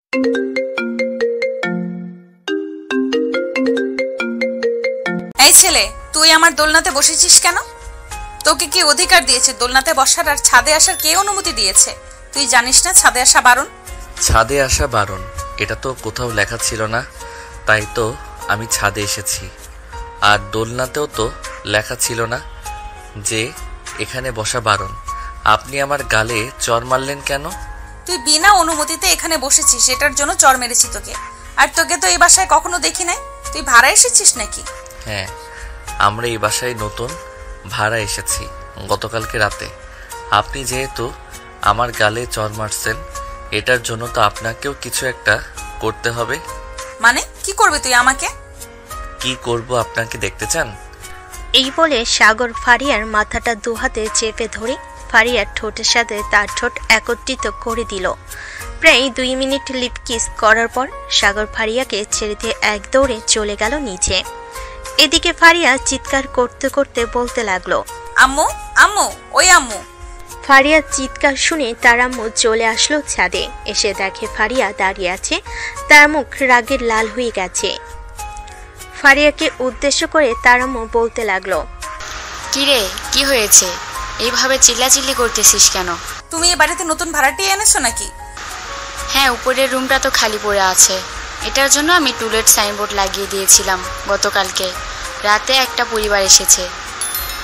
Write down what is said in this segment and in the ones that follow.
এই ছেলে, তুই আমার দোলনাতে বসেছিস কেন? তোকে কি অধিকার দিয়েছে দোলনাতে বসার আর ছাদে আসার? কে অনুমতি দিয়েছে? তুই জানিস না ছাদে আসা বারণ? ছাদে আসা বারণ এটা তো কোথাও লেখা ছিল না, তাই তো আমি ছাদে এসেছি। আর দোলনাতেও তো লেখা ছিল না যে এখানে বসা বারণ। আপনি আমার গালে চড় মারলেন কেন? তুই বিনা অনুমতিতে এখানে বসেছিস, এটার জন্য চড় মেরেছি তোকে। আর তোকে তো এই বাসায় কখনো দেখি নাই। তুই ভাড়া এসেছিস নাকি? হ্যাঁ, আমরা এই বাসায় নতুন ভাড়া এসেছি গতকালকে রাতে। আপনি যেহেতু আমার গালে চড় মারছেন, এটার জন্য তো আপনাকেও কিছু একটা করতে হবে। মানে কি করবে তুই আমাকে? কি করব আপনাকে দেখতে চান? এই বলে সাগর ফারিয়ার মাথাটা দুহাতে চেপে ধরে ফারিয়ার ঠোঁটের সাথে তার ঠোঁট একত্রিত করে দিল। প্রায় 2 মিনিট লিপ কিস করার পর সাগর ফারিয়াকে ছেড়ে দিয়ে এক দৌড়ে চলে গেল নিচে। এদিকে ফারিয়া চিৎকার করতে করতে বলতে লাগলো, আম্মু আম্মু, ওই আম্মু। ফারিয়ার চিৎকার শুনে তার আম্মু চলে আসলো ছাদে। এসে দেখে ফারিয়া দাঁড়িয়ে আছে, তার মুখ রাগের লাল হয়ে গেছে। ফারিয়াকে উদ্দেশ্য করে তার আম্মু বলতে লাগলো, কিরে, কি হয়েছে? এইভাবে চিল্লাচিল্লি করতেছিস কেন? তুমি এ বাড়িতে নতুন ভাড়াটিয়া এনেছো নাকি? হ্যাঁ, উপরের রুমটা তো খালি পড়ে আছে। এটার জন্য আমি টুলেট সাইনবোর্ড লাগিয়ে দিয়েছিলাম গতকালকে রাতে। একটা পরিবার এসেছে,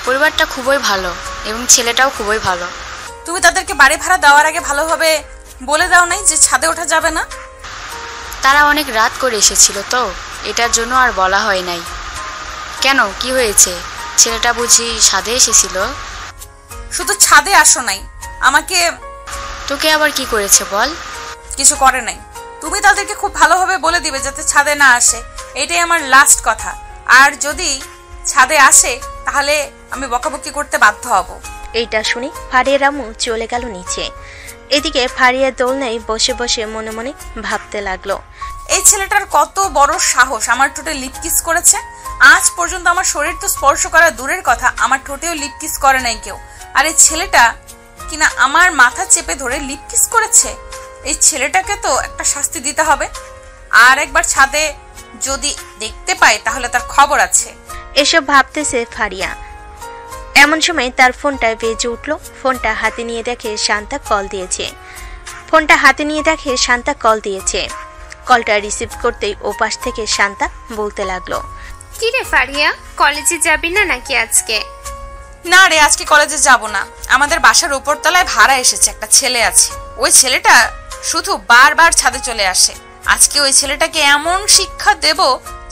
পরিবারটা খুবই ভালো এবং ছেলেটাও খুবই ভালো। তুমি তাদেরকে বাড়ি ভাড়া দেওয়ার আগে ভালোভাবে বলে দাও নাই যে ছাদে ওঠা যাবে না? তারা অনেক রাত করে এসেছিল তো, এটার জন্য আর বলা হয় নাই। কেন, কি হয়েছে? ছেলেটা বুঝি ছাদে এসেছিল? শুধু ছাদে আসো নাই, আমাকে। তোকে আবার কি করেছে বল? কিছু করে নাই। তুমি তাদেরকে খুব ভালোভাবে বলে দিবে যাতে ছাদে না আসে, এটাই আমার লাস্ট কথা। আর যদি ছাদে আসে তাহলে আমি বকাবকি করতে বাধ্য হব। এইটা শুনে ফারিয়ার আম্মু চলে গেল নিচে। এদিকে ফারিয়া দোলনায় বসে বসে মনে মনে ভাবতে লাগলো, এই ছেলেটার কত বড় সাহস আমার ঠোঁটে লিপ কিস করেছে। আজ পর্যন্ত আমার শরীর তো স্পর্শ করা দূরের কথা, আমার ঠোঁটেও লিপ কিস করে নাই কেউ। আর এই ছেলেটা কিনা আমার মাথা চেপে ধরে লিপ কিস করেছে। এই ছেলেটাকে তো একটা শাস্তি দিতে হবে। আর একবার ছাদে যদি দেখতে পাই তাহলে তার খবর আছে। এসব ভাবতেছে ফারিয়া। এমন সময় তার ফোনটা বেজে উঠল। ফোনটা হাতে নিয়ে দেখে শান্তা কল দিয়েছে। কলটা রিসিভ করতেই ওপাশ থেকে শান্তা বলতে লাগলো, কি রে ফারিয়া, কলেজে যাবি না নাকি আজকে? না রে, আজকে কলেজে যাব না। আমাদের বাসার উপরতলায় ভাড়া এসেছে একটা ছেলে আছে। ওই ছেলেটা শুধু বারবার ছাদে চলে আসে। আজকে ওই ছেলেটাকে এমন শিক্ষা দেব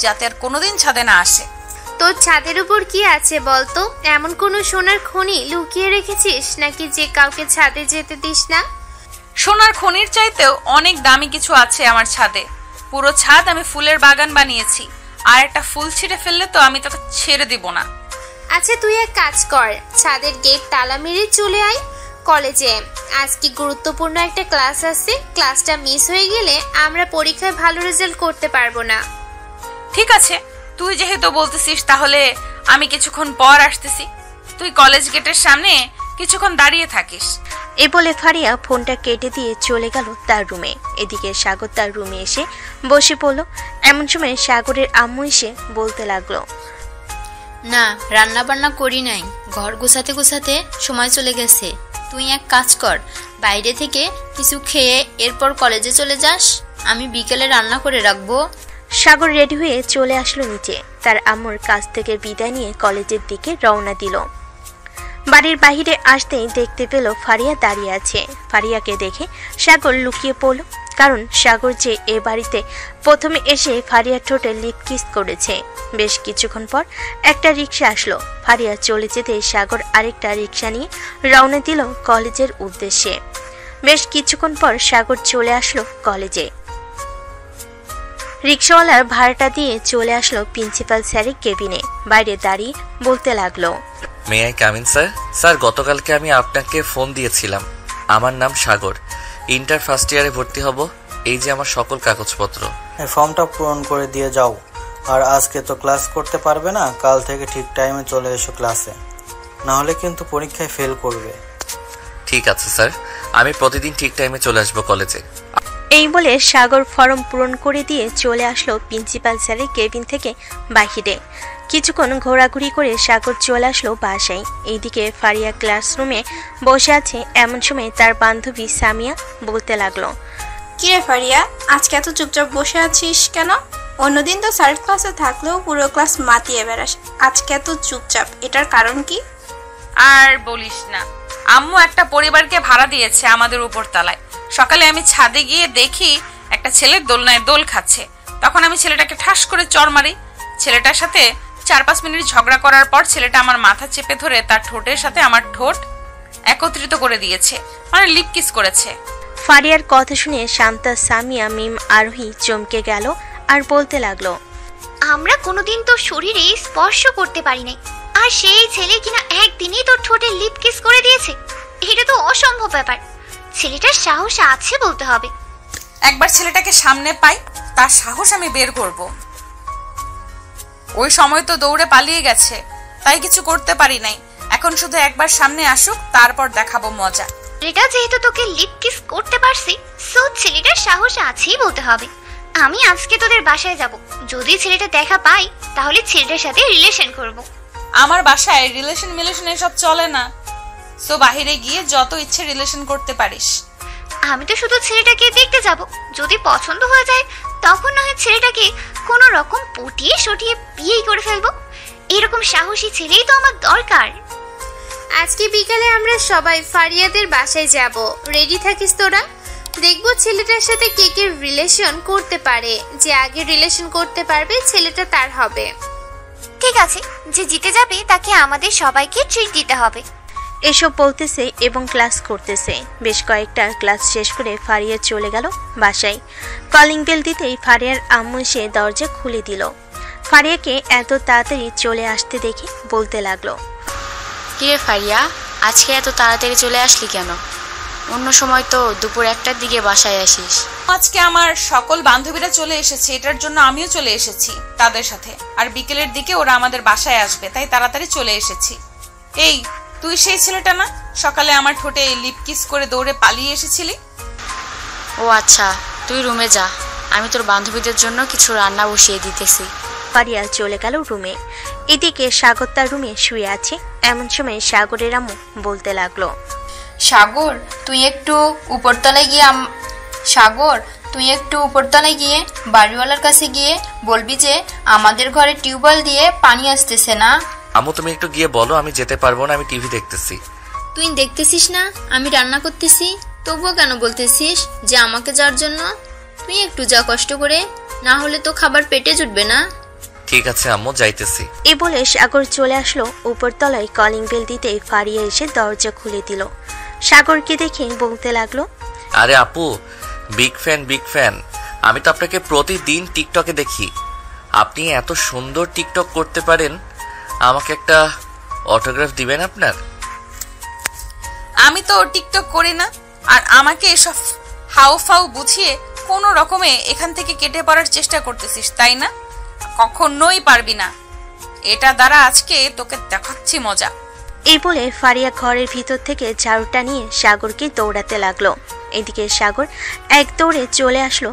যাতে আর কোনোদিন ছাদে না আসে। তোর ছাদের উপর কি আছে বলতো? এমন কোনো সোনার খনি লুকিয়ে রেখেছিস নাকি যে কাউকে ছাদে যেতে দিস না? সোনার খনির চাইতেও অনেক দামি কিছু আছে আমার ছাদে। পুরো ছাদ আমি ফুলের বাগান বানিয়েছি। আর একটা ফুল ছিঁড়ে ফেললে তো আমি তোকে ছেড়ে দিব না। আচ্ছা, তুই এক কাজ কর, ছাদের গেট তালা মেরে চলে আয় কলেজে। আজকে গুরুত্বপূর্ণ একটা ক্লাস আছে, ক্লাসটা মিস হয়ে গেলে আমরা পরীক্ষায় ভালো রেজাল্ট করতে পারবো না। ঠিক আছে, তুই যেহেতু বলতেছিস তাহলে আমি কিছুক্ষণ পর আসতেছি। তুই কলেজ গেটের সামনে কিছুক্ষণ দাঁড়িয়ে থাকিস। এ বলে ফারিয়া ফোনটা কেটে দিয়ে চলে গেল তার রুমে। এদিকে সাগর তার রুমে এসে বসে পড়ল। এমন সময় সাগরের আম্মু এসে বলতে লাগলো, না, রান্না বান্না করি নাই, ঘর গোছাতে গোছাতে সময় চলে গেছে। তুই এক কাজ কর, বাইরে থেকে কিছু খেয়ে এরপর কলেজে চলে যাস, আমি বিকেলে রান্না করে রাখবো। সাগর রেডি হয়ে চলে আসলো নিচে। তার আম্মুর কাছ থেকে বিদায় নিয়ে কলেজের দিকে রওনা দিল। বাড়ির বাহিরে আসতেই দেখতে পেল ফারিয়া দাঁড়িয়ে আছে। ফারিয়াকে দেখে সাগর লুকিয়ে পড়ল, কারণ সাগর যে এ বাড়িতে প্রথমে এসে ফারিয়ার ঠোঁটে লিপ কিস করেছে। বেশ কিছুক্ষণ পর একটা রিক্সা আসলো। ফারিয়া চলে যেতে সাগর আরেকটা রিক্সা নিয়ে রওনা দিল কলেজের উদ্দেশ্যে। বেশ কিছুক্ষণ পর সাগর চলে আসলো কলেজে। রিক্সাওয়ালার ভাড়াটা দিয়ে চলে আসলো প্রিন্সিপাল স্যারের কেবিনে। বাইরে দাঁড়িয়ে বলতে লাগলো, may I come in sir? Sir, গতকালকে আমি আপনাকে ফোন দিয়েছিলাম। আমার নাম সাগর, ইন্টার ফার্স্ট ইয়ারে ভর্তি হব। এই যে আমার সকল কাগজপত্র। ফর্মটা পূরণ করে দিয়ে যাও। আর আজকে তো ক্লাস করতে পারবে না, কাল থেকে ঠিক টাইমে চলে এসো ক্লাসে, না হলে কিন্তু পরীক্ষায় ফেল করবে। ঠিক আছে স্যার, আমি প্রতিদিন ঠিক টাইমে চলে আসবো কলেজে। এই বলে সাগর ফর্ম পূরণ করে দিয়ে চলে আসলো প্রিন্সিপাল স্যারের কেবিন থেকে বাহিরে। কিছুক্ষণ ঘোরাঘুরি করে সাগর চলে আসলো বাসায়। এইদিকে ফারিয়া ক্লাসরুমে বসে আছে। এমন সময় তার বান্ধবী সামিয়া বলতে লাগলো, কিরে ফারিয়া, আজকে এত চুপচাপ বসে আছিস কেন? অন্যদিন তো স্যার ক্লাসে থাকলেও পুরো ক্লাস মাতিয়ে বেড়াস, আজকে এত চুপচাপ, এটার কারণ কি? আর বলিস না, আম্মু একটা পরিবারকে ভাড়া দিয়েছে আমাদের উপর তলায়। সকালে আমি ছাদে গিয়ে দেখি একটা ছেলের দোলনায় দোল খাচ্ছে। তখন আমি ছেলেটাকে ঠাস করে চড় মারি। ছেলেটার সাথে 4-5 মিনিট ঝগড়া করার পর ছেলেটা আমার মাথা চেপে ধরে তার ঠোঁটের সাথে আমার ঠোঁট একত্রিত করে দিয়েছে, মানে লিপ কিস করেছে। ফারিয়ার কথা শুনে শান্তা, সামিয়া, মিম, আরোহী চমকে গেল আর বলতে লাগলো, আমরা কোনোদিন তোর শরীরে স্পর্শ করতে পারি নাই, আর সেই ছেলে কিনা একদিনই তোর ঠোঁটে লিপ কিস করে দিয়েছে। এটা তো অসম্ভব ব্যাপার। ছেলেটার সাহস আছে বলতে হবে। একবার ছেলেটাকে সামনে পাই, তার সাহস আমি বের করব। ওই সময় তো দৌড়ে পালিয়ে গেছে, তাই কিছু করতে পারি নাই। এখন শুধু একবার সামনে আসুক, তারপর দেখাবো মজা। এটা যেহেতু তোকে লিপ কিস করতে পারছি, সো ছেলেটার সাহস আছেই বলতে হবে। আমি আজকে তোদের বাসায় যাব। যদি ছেলেটা দেখা পাই তাহলে ছেলেটার সাথে রিলেশন করব। আমার বাসায় রিলেশন এসব চলে না, সো বাহিরে গিয়ে যত ইচ্ছে রিলেশন করতে পারিস। আমি তো শুধু ছেলেটাকে দেখতে যাব। যদি পছন্দ হয়ে যায় তখন না হয় ছেলেটাকে কোনো রকম পটিয়ে সটিয়ে বিয়েই করে ফেলবো। এরকম সাহসী ছেলেই তো আমার দরকার। আজকে বিকালে আমরা সবাই ফারিয়াদের বাসায় যাব। রেডি থাকিস তোরা। দেখবো ছেলেটার সাথে কে কে রিলেশন করতে পারে। যে আগে রিলেশন করতে পারবে ছেলেটা তার হবে। ঠিক আছে, যে জিতে যাবে তাকে আমাদের সবাইকে ট্রিট দিতে হবে। এসব বলতেছে এবং ক্লাস করতেছে। বেশ কয়েকটা ক্লাস শেষ করে ফারিয়া চলে গেল বাসায়। কলিং বেল দিতেই ফারিয়ার আম্মু এসে দরজা খুলে দিল। ফারিয়াকে এত তাড়াতাড়ি চলে আসতে দেখে বলতে লাগলো, কিরে ফারিয়া, আজকে এত তাড়াতাড়ি চলে আসলি কেন? অন্য সময় তো দুপুর 1টার দিকে বাসায় আসিস। আজকে আমার সকল বান্ধবীরা চলে এসেছে, এটার জন্য আমিও চলে এসেছি তাদের সাথে। আর বিকেলের দিকে ওরা আমাদের বাসায় আসবে, তাই তাড়াতাড়ি চলে এসেছি। এই, তুই সেই ছেলেটা না সকালে আমার ঠোঁটে লিপ কিস করে দৌড়ে পালিয়ে এসেছিলি? ও আচ্ছা, তুই রুমে যা, আমি তোর বান্ধবীদের জন্য কিছু রান্না বসিয়ে দিতেছি। ফারিয়া চলে গেল রুমে। এদিকে সাগর তার রুমে শুয়ে আছে। এমন সময় সাগরের আম্মু বলতে লাগলো, সাগর তুই একটু উপরতলায় গিয়ে বাড়িওয়ালার কাছে গিয়ে বলবি যে আমাদের ঘরে টিউবওয়েল দিয়ে পানি আসতেছে না। আম্মু তুমি একটু গিয়ে বলো, আমি যেতে পারবো না, আমি টিভি দেখতেছি। তুই দেখতেছিস না আমি রান্না করতেছি, তবুও কেন বলতেছিস যে আমাকে যাওয়ার জন্য? তুই একটু যা কষ্ট করে, না হলে তো খাবার পেটে জুটবে না। ঠিক আছে আম্মু, যাইতেছি। এই বলে সাগর চলে আসলো উপরতলায়। কলিং বেল দিতেই ফারিয়া এসে দরজা খুলে দিল। সাগরকে দেখে বলতে লাগলো, আরে আপু, বিগ ফ্যান। আমি তো আপনাকে প্রতিদিন টিকটকে দেখি। আপনি এত সুন্দর টিকটক করতে পারেন, আমাকে একটা অটোগ্রাফ দিবেন আপনার? আমি তো টিকটক করি না, আর আমাকে এসব হাউফাউ বুঝিয়ে কোনো রকমে এখান থেকে কেটে পড়ার চেষ্টা করতেছিস, তাই না? কখনোই পারবি না। এটা দ্বারা আজকে তোকে দেখাচ্ছি মজা। এই বলে ফারিয়া ঘরের ভিতর থেকে ঝাড়ুটা নিয়ে সাগরকে দৌড়াতে লাগলো। এদিকে সাগর এক দৌড়ে চলে আসলো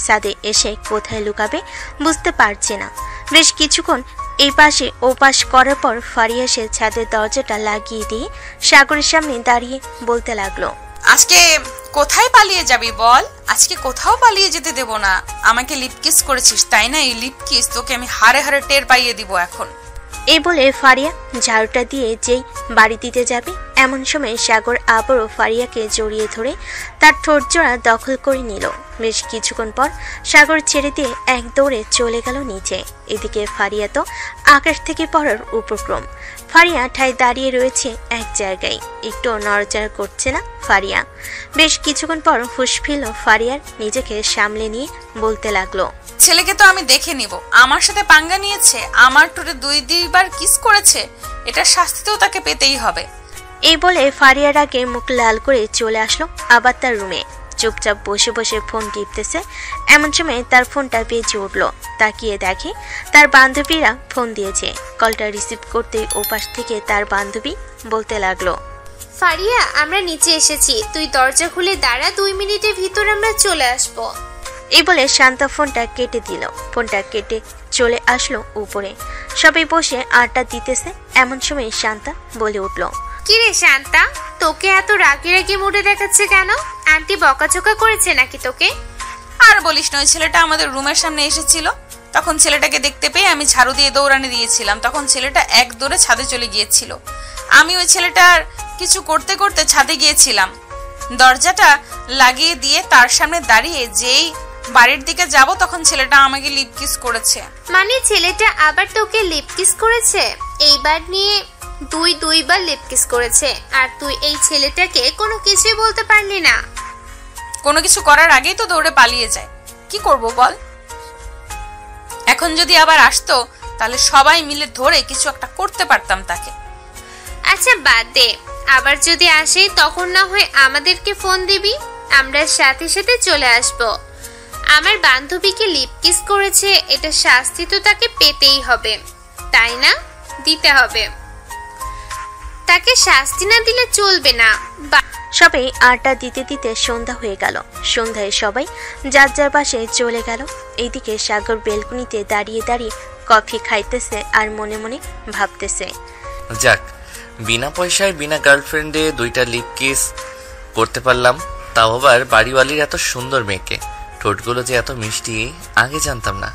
ছাদে এসে কোথায় লুকাবে বুঝতে পারছে না। বেশ কিছুক্ষণ এই পাশে ও পাশ করার পর ফারিয়া এসে ছাদের দরজাটা লাগিয়ে দিয়ে সাগরের সামনে দাঁড়িয়ে বলতে লাগলো, আজকে কোথায় পালিয়ে যাবি বল? আজকে কোথাও পালিয়ে যেতে দেব না। আমাকে লিপ কিস করেছিস, তাই না? এই লিপ কিস তোকে আমি হাড়ে হাড়ে টের পাইয়ে দিব এখন। এই বলে ফারিয়া ঝাড়ুটা দিয়ে যেই বাড়ি দিতে যাবে, এমন সময় সাগর আবারও ফারিয়াকে জড়িয়ে ধরে তার ঠোঁট জোড়া দখল করে নিল। বেশ কিছুক্ষণ পর সাগর ছেড়ে দিয়ে এক দৌড়ে চলে গেল নিচে। এদিকে ফারিয়া তো আকাশ থেকে পড়ার উপক্রম। ফারিয়া ঠায় দাঁড়িয়ে রয়েছে এক জায়গায়, একটু নড়াচড়া করছে না ফারিয়া। বেশ কিছুক্ষণ পর হুঁশ ফিরল ফারিয়ার, নিজেকে সামলে নিয়ে বলতে লাগলো, ছেলেকে তো আমি দেখে নিব। আমার সাথে পাঙ্গা নিয়েছে, আমার ঠোঁটে 2-2বার কিস করেছে, এটা শাস্তি তো তাকে পেতেই হবে। এই বলে ফারিয়ার আগে মুখ লাল করে চলে আসলো আবার তার রুমে। চুপচাপ বসে বসে ফোন টিপতেছে। এমন সময় তার ফোনটা বেজে উঠলো। তাকিয়ে দেখে তার বান্ধবীরা ফোন দিয়েছে। কলটা রিসিভ করতেই ওপাশ থেকে তার বান্ধবী বলতে লাগলো, ফারিয়া, আমরা নিচে এসেছি, তুই দরজা খুলে দাঁড়া, 2 মিনিটের ভিতর আমরা চলে আসবো। এই বলে শান্তা ফোনটা কেটে দিল। ফোনটা কেটে চলে আসলো উপরে। সবাই বসে আড্ডা দিতেছে। এমন সময় শান্তা বলে উঠল, কি রে শান্তা, তোকে এত রাগি রাগি মুডে দেখাচ্ছে কেন? আন্টি বকাঝকা করেছে নাকি তোকে? আর বলিস না, ওই ছেলেটা আমাদের রুমের সামনে এসেছিল। তখন ছেলেটাকে দেখতে পেয়ে আমি ঝাড়ু দিয়ে দৌড়ানি দিয়েছিলাম। তখন ছেলেটা এক দৌড়ে ছাদে চলে গিয়েছিল। আমি ওই ছেলেটার কিছু করতে করতে ছাদে গিয়েছিলাম। দরজাটা লাগিয়ে দিয়ে তার সামনে দাঁড়িয়ে যেই বাড়ির দিকে যাব, তখন ছেলেটা আমাকে লিপ কিস করেছে। মানে ছেলেটা আবার তোকে লিপ কিস করেছে? এইবার নিয়ে দুইবার লিপ কিস করেছে, আর তুই এই ছেলেটাকে কোনো কিছুই বলতে পারলি না? কোনো কিছু করার আগেই তো দৌড়ে পালিয়ে যায়। কি করব বল? এখন যদি আবার আসতো তাহলে সবাই মিলে ধরে কিছু একটা করতে পারতাম তাকে। আচ্ছা বাদ দে, আবার যদি আসে তখন না হয় আমাদেরকে ফোন দিবি, আমরা সাথে সাথে চলে আসব। আমার বান্ধবীকে লিপ কিস করেছে, এটা শাস্তি তো তাকে পেতেই হবে, তাই না? দিতে হবে, তাকে শাস্তি না দিলে চলবে না। সবাই আড্ডা দিতে দিতে সন্ধ্যা হয়ে গেল। সন্ধ্যায় সবাই যার যার বাসায় চলে গেল। এইদিকে সাগর বেলকুনিতে দাঁড়িয়ে দাঁড়িয়ে কফি খাইতেছে আর মনে মনে ভাবতেছে, যাক, বিনা পয়সায় বিনা গার্লফ্রেন্ডে 2টা লিপ কিস করতে পারলাম, তাও আবার বাড়িওয়ালির এত সুন্দর মেয়েকে। ঠোঁটগুলো যে এত মিষ্টি আগে জানতাম না।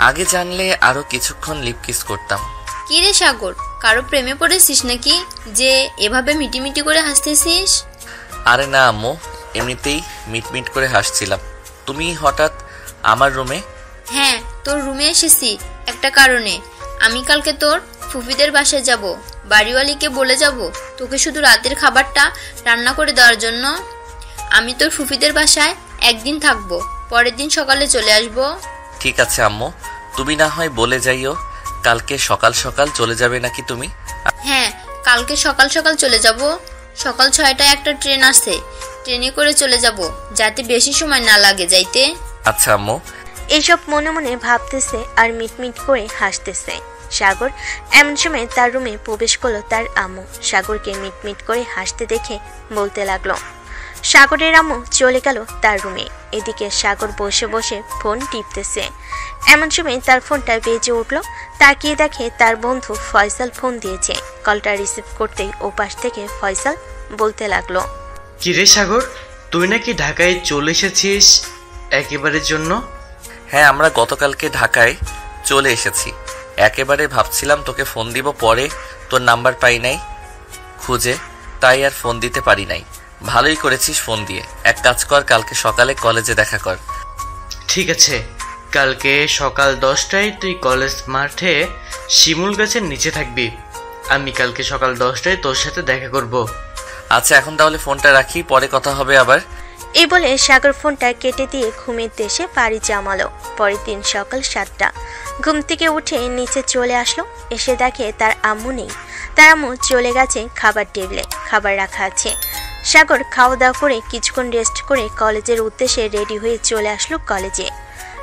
আগে জানলে আরো কিছুক্ষণ লিপ কিস করতাম। কি রে সাগর, কারো প্রেমে পড়েছিস নাকি যে এভাবে মিটিমিটি করে হাসতেছিস? আরে না আম্মু, এমনিতেই মিটমিট করে হাসছিলাম। তুমি হঠাৎ আমার রুমে? হ্যাঁ, তোর রুমে এসেছি একটা কারণে। আমি কালকে তোর ফুফিদের বাসায় যাব, বাড়িওয়ালিকে বলে যাব তোকে শুধু রাতের খাবারটা রান্না করে দেওয়ার জন্য। আমি তোর ফুফিদের বাসায় একদিন থাকবো, পরের দিন সকালে চলে আসব। ঠিক আছে আম্মু, তুমি না হয় বলে যাইও। কালকে সকাল সকাল চলে যাবে নাকি তুমি? হ্যাঁ, কালকে সকাল সকাল চলে যাব। সকাল 6টায় একটা ট্রেন আছে, ট্রেনে করে চলে যাব, যাতে বেশি সময় না লাগে যাইতে। আচ্ছা আম্মু। এইসব মনে মনে ভাবতেছে আর মিটমিট করে হাসতেছে। সাগর এমন সময় তার রুমে প্রবেশ করলো তার আম্মু। সাগরকে মিটমিট করে হাসতে দেখে বলতে লাগলো। সাগরের আম্মু চলে গেল তার রুমে। এদিকে সাগর বসে বসে ফোন টিপতেছে। এমন সময় তার ফোনটা বেজে উঠল। তাকিয়ে দেখে তার বন্ধু ফয়সাল ফোন দিয়েছে। কলটা রিসিভ করতেই ওপাশ থেকে ফয়সাল বলতে লাগলো, কিরে সাগর, তুই নাকি ঢাকায় চলে এসেছিস একেবারের জন্য? হ্যাঁ, আমরা গতকালকে ঢাকায় চলে এসেছি। একেবারে ভাবছিলাম তোকে ফোন দিব, পরে তোর নাম্বার পাই নাই খুঁজে, তাই আর ফোন দিতে পারি নাই। ভালোই করেছিস ফোন দিয়ে। এক কাজ কর, কালকে সকালে কলেজে দেখা কর। ঠিক আছে, কালকে সকাল 10টায় তুই কলেজ মাঠে শিমুল গাছের নিচে থাকবি। আমি কালকে সকাল 10টায় তোর সাথে দেখা করব। আচ্ছা, এখন তাহলে ফোনটা রাখি, পরে কথা হবে আবার। এই বলে সাগর ফোনটা কেটে দিয়ে ঘুমের দেশে পাড়ি জমালো। পরের দিন সকাল 7টা। ঘুম থেকে উঠে নিচে চলে আসলো। এসে দেখে তার আম্মু নেই। তার আম্মু চলে গেছে খাবার টেবিলে, খাবার রাখা আছে। সাগর খাওয়া দাওয়া করে কিছুক্ষণ রেস্ট করে কলেজের উদ্দেশ্যে রেডি হয়ে চলে আসলো কলেজে।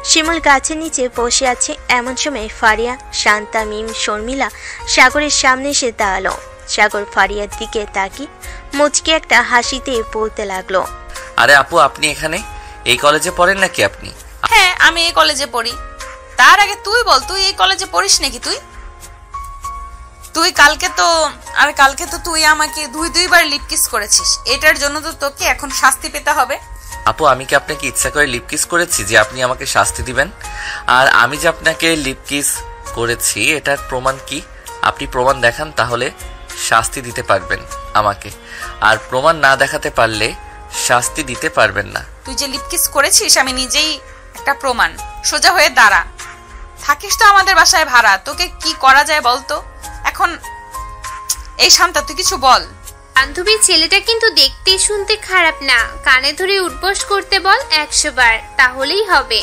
শিমুল গাছের নিচে বসে আছে। এমন সময় ফারিয়া, শান্তা, মিম, শর্মিলা সাগরের সামনে এসে দাঁড়ালো। সাগর ফারিয়ার দিকে তাকিয়ে মুচকে একটা হাসি দিয়ে বলতে লাগলো, আরে আপু, আপনি এখানে? এই কলেজে পড়েন নাকি আপনি? হ্যাঁ, আমি এই কলেজে পড়ি। তার আগে তুই বল, তুই এই কলেজে পড়িস নাকি? তুই কালকে তো তুই আমাকে দুইবার লিপ কিস করেছিস। এটার জন্য তো তোকে এখন শাস্তি পেতে হবে। আপু, আমি কি আপনাকে ইচ্ছা করে লিপ কিস করেছি যে আপনি আমাকে শাস্তি দিবেন? আর আমি যে আপনাকে লিপ কিস করেছি এটার প্রমাণ কি? আপনি প্রমাণ দেখান, তাহলে শাস্তি দিতে পারবেন আমাকে। আর প্রমাণ না দেখাতে পারলে শাস্তি দিতে পারবেন না। তুই যে লিপ কিস করেছিস আমি নিজেই একটা প্রমাণ। সোজা হয়ে দাঁড়া। থাকিস তো আমাদের বাসায় ভাড়া, তোকে কি করা যায় বলতো এখন? এই শান্তা, তুই কিছু বল। বান্ধবীর ছেলেটা কিন্তু দেখতে শুনতে খারাপ না, কানে ধরে উঠবস করতে বল 100 বার, তাহলেই হবে।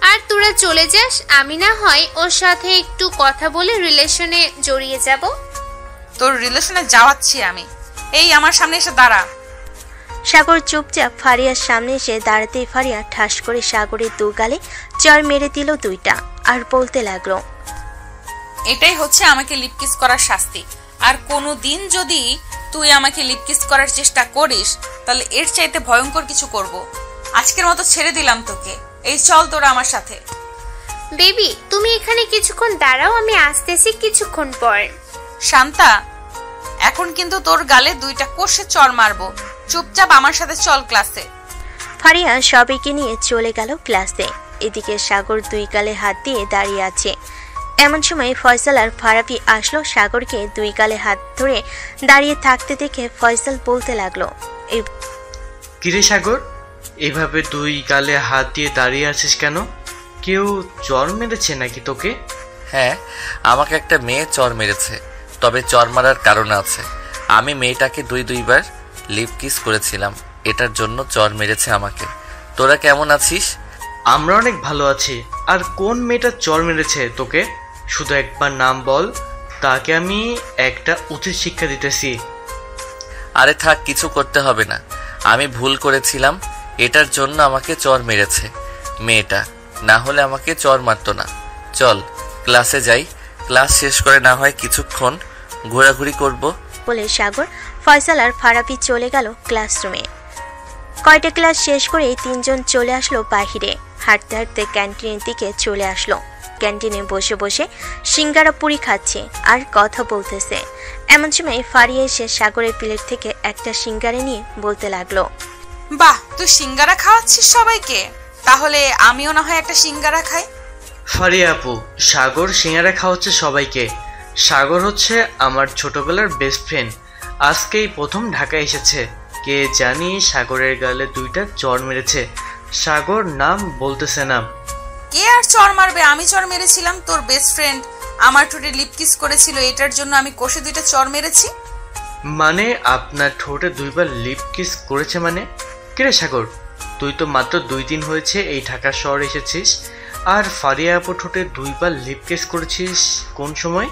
আর তোরা চলে যাস, আমি না হয় ওর সাথে একটু কথা বলে রিলেশনে জড়িয়ে যাব। তোর রিলেশনে যাওয়াচ্ছি আমি। এই আমার সামনে এসে দাঁড়া। সাগর চুপচাপ ফারিয়ার সামনে এসে দাঁড়াতেই ফারিয়া ঠাস করে সাগরের 2 গালে চড় মেরে দিল 2টা আর বলতে লাগলো, এটাই হচ্ছে আমাকে লিপ কিস করার শাস্তি। আর কোনো দিন যদি তুই আমাকে লিপ কিস করার চেষ্টা করিস তাহলে এর চাইতে ভয়ঙ্কর কিছু করব। আজকের মতো ছেড়ে দিলাম তোকে, এই চল তোরা আমার সাথে। বেবি তুমি এখানে কিছুক্ষণ দাঁড়াও, আমি আসতেছি কিছুক্ষণ পর। শান্তা, এখন কিন্তু তোর গালে 2টা কষে চড় মারবো, চুপচাপ আমার সাথে চল ক্লাসে। ফারিয়া সবাইকে নিয়ে চলে গেল ক্লাসে। এদিকে সাগর 2 গালে হাত দিয়ে দাঁড়িয়ে আছে। এমন সময় ফয়সাল আর ফারাবি আসলো। সাগরকে 2 গালে হাত ধরে দাঁড়িয়ে থাকতে দেখে ফয়সাল বলতে লাগলো, কিরে সাগর, এভাবে 2 গালে হাত দিয়ে দাঁড়িয়ে আছিস কেন? কেউ চড় মেরেছে নাকি তোকে? হ্যাঁ, আমাকে একটা মেয়ে চর মেরেছে, তবে চর মারার কারণ আছে। আমি মেয়েটাকে 2বার লিপ কিস করেছিলাম, এটার জন্য চর মেরেছে আমাকে। তোরা কেমন আছিস? আমরা অনেক ভালো আছি। আর কোন মেয়েটা চর মেরেছে তোকে? শুধু একবার নাম বল, তাকে আমি একটা উচিত শিক্ষা দিতেছি। আরে থাক, কিছু করতে হবে না, আমি ভুল করেছিলাম, এটার জন্য আমাকে চর মেরেছে মেয়েটা, না হলে আমাকে চর মারতো না। চল ক্লাসে যাই, ক্লাস শেষ করে না হয় কিছুক্ষণ ঘোরাঘুরি করব বলে সাগর, ফয়সাল আর ফারাবি চলে গেল ক্লাসরুমে। কয়টা ক্লাস শেষ করে 3 জন চলে আসলো বাহিরে। হাঁটতে হাঁটতে ক্যান্টিনের দিকে চলে আসলো। ক্যান্টিনে বসে বসে সিঙ্গারা পুরি খাচ্ছে আর কথা বলতেছে। এমন সময় ফারিয়া এসে সাগরের প্লেট থেকে একটা সিঙ্গারা নিয়ে বলতে লাগলো, বাহ, তুই সিঙ্গারা খাওয়াচ্ছিস সবাইকে, তাহলে আমিও না হয় একটা সিঙ্গারা খাই। ফারিয়া আপু, সাগর সিঙ্গারা খাওয়াচ্ছে সবাইকে। সাগর হচ্ছে আমার ছোটবেলার বেস্ট ফ্রেন্ড, আজকেই প্রথম ঢাকায় এসেছে। কে জানি সাগরের গালে 2টা চড় মেরেছে। সাগর নাম বলতেছে না। কে আর চড় মারবে? আমি চড় মেরেছিলাম। তোর বেস্ট ফ্রেন্ড আমার ঠোঁটে লিপ কিস করেছিল, এটার জন্য আমি কষে 2টা চড় মেরেছি। মানে আপনার ঠোঁটে 2বার লিপ কিস করেছে মানে? কিরে সাগর, তুই তো মাত্র 2 দিন হয়েছে এই ঢাকা শহর এসেছিস, আর ফারিয়া আপু ঠোঁটে 2বার লিপ কিস করেছিস কোন সময়?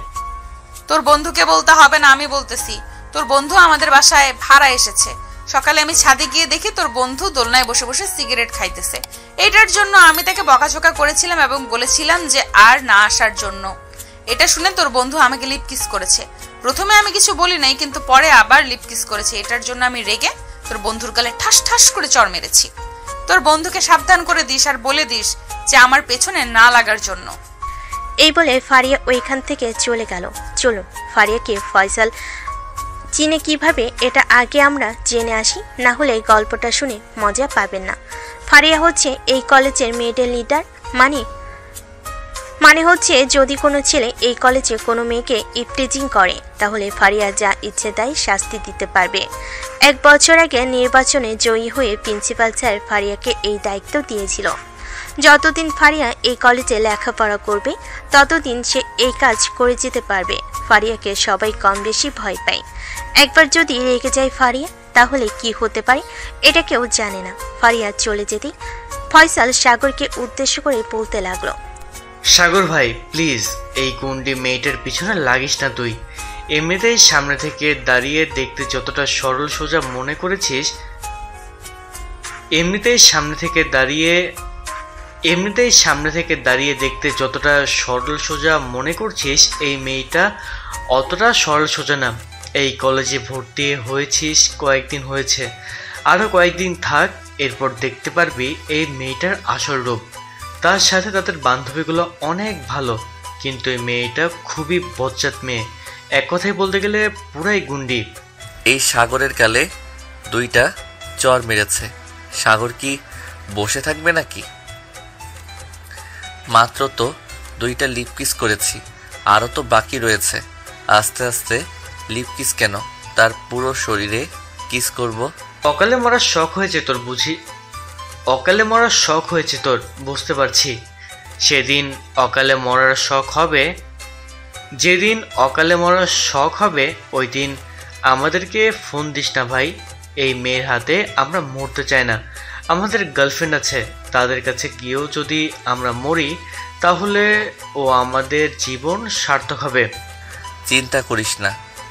তোর বন্ধুকে বলতে হবে না, আমি বলতেছি। তোর বন্ধু আমাদের বাসায় ভাড়া এসেছে। সকালে আমি ছাদে গিয়ে দেখি তোর বন্ধু দোলনায় বসে বসে সিগারেট খাইতেছে। এটার জন্য আমি তাকে বকাঝকা করেছিলাম এবং বলেছিলাম যে আর না আসার জন্য। এটা শুনে তোর বন্ধু আমাকে লিপ কিস করেছে। প্রথমে আমি কিছু বলি নাই, কিন্তু পরে আবার লিপ কিস করেছে। এটার জন্য আমি রেগে তোর বন্ধুর গালে ঠাস ঠাস করে চড় মেরেছি। তোর বন্ধুকে সাবধান করে দিস আর বলে দিস যে আমার পেছনে না লাগার জন্য। এই বলে ফারিয়া ওইখান থেকে চলে গেল। চলো ফারিয়াকে ফয়সাল চিনে কিভাবে এটা আগে আমরা জেনে আসি, না হলে গল্পটা শুনে মজা পাবেন না। ফারিয়া হচ্ছে এই কলেজের মেয়েদের লিডার। মানে হচ্ছে যদি কোনো ছেলে এই কলেজে কোনো মেয়েকে ইফটিজিং করে তাহলে ফারিয়া যা ইচ্ছে তাই শাস্তি দিতে পারবে। 1 বছর আগে নির্বাচনে জয়ী হয়ে প্রিন্সিপাল স্যার ফারিয়াকে এই দায়িত্ব দিয়েছিল। যতদিন ফারিয়া এই কলেজে লেখাপড়া করবে ততদিন সে এই কাজ করে যেতে পারবে। ফারিয়াকে সবাই কম বেশি ভয় পায়। একবার যদি রেগে যায় ফারিয়া তাহলে কি হতে পারে এটা কেউ জানে না। ফারিয়া চলে যেতেই ফয়সাল সাগরকে উদ্দেশ্য করে বলতে লাগলো, সাগর ভাই প্লিজ, এই গুন্ডি মেয়েটার পিছনে লাগিস না তুই। এমনিতেই সামনে থেকে দাঁড়িয়ে দেখতে যতটা সরল সোজা মনে করেছিস, এমনিতেই সামনে থেকে দাঁড়িয়ে দেখতে যতটা সরল সোজা মনে করছিস, এই মেয়েটা অতটা সরল সোজা না। এই কলেজে ভর্তি হয়েছিস কয়েকদিন হয়েছে, আরও কয়েকদিন থাক, এরপর দেখতে পারবি এই মেয়েটার আসল রূপ। তার সাথে তাদের বান্ধবীগুলো অনেক ভালো, কিন্তু এই মেয়েটা খুবই বজ্জাত মেয়ে। এক কথায় বলতে গেলে পুরাই গুন্ডি। এই সাগরের গালে 2টা চর মেরেছে, সাগর কি বসে থাকবে নাকি? মাত্র তো 2টা লিপ কিস করেছি, আরও তো বাকি রয়েছে। আস্তে আস্তে লিপ কিস কেন, তার পুরো শরীরে কিস করব। অকালে মরার শখ হয়েছে তোর বুঝি? অকালে মরার শখ হয়েছে তোর, বুঝতে পারছি। যেদিন অকালে মরার শখ হবে ওই দিন আমাদেরকে ফোন দিস না ভাই। এই মেয়ের হাতে আমরা মরতে চাই না। আমাদের গার্লফ্রেন্ড আছে, তাদের কাছে গিয়েও যদি আমরা মরি তাহলে ও আমাদের জীবন সার্থক হবে। চিন্তা করিস না,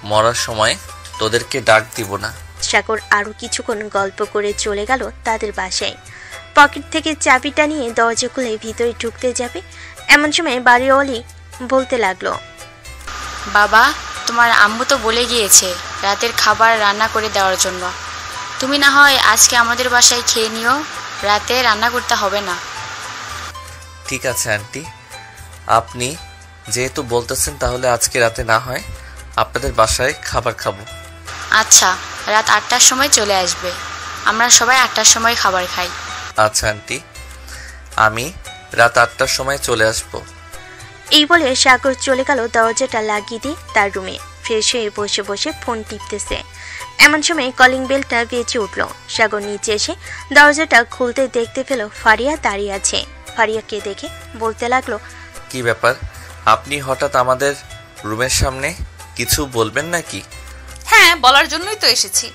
মরার সময় তোদেরকে ডাক দিব না। সাগর আরো কিছুক্ষণ গল্প করে চলে গেল তাদের বাসায়। পকেট থেকে চাবিটা নিয়ে দরজা খুলে ভিতরে ঢুকতে যাবে, এমন সময় বাড়িওয়ালি বলতে লাগলো, বাবা, তোমার আম্মু তো বলে গিয়েছে রাতের খাবার রান্না করে দেওয়ার জন্য। তুমি না হয় আজকে আমাদের বাসায় খেয়ে নিও, রাতে রান্না করতে হবে না। ঠিক আছে আন্টি, আপনি যেহেতু বলতেছেন তাহলে আজকে রাতে না হয় আপনাদের বাসায় খাবার খাবো। আচ্ছা, রাত 8টার সময় চলে আসবে। আমরা সবাই 8টার সময় খাবার খাই। আচ্ছা আন্টি, আমি রাত 8টার সময় চলে আসবো। এই বলে সাগর চলে গেল দরজাটা লাগিয়ে দিয়ে তার রুমে। ফ্রেশ হয়ে বসে বসে ফোন টিপতেছে। এমন সময় কলিং বেলটা বেজে উঠল। সাগর নিচে এসে দরজাটা খুলতে দেখতে পেল ফারিয়া দাঁড়িয়ে আছে। ফারিয়াকে দেখে বলতে লাগলো, কি ব্যাপার, আপনি হঠাৎ আমাদের রুমের সামনে? কিছু বলবেন নাকি? হ্যাঁ, বলার জন্যই তো এসেছি।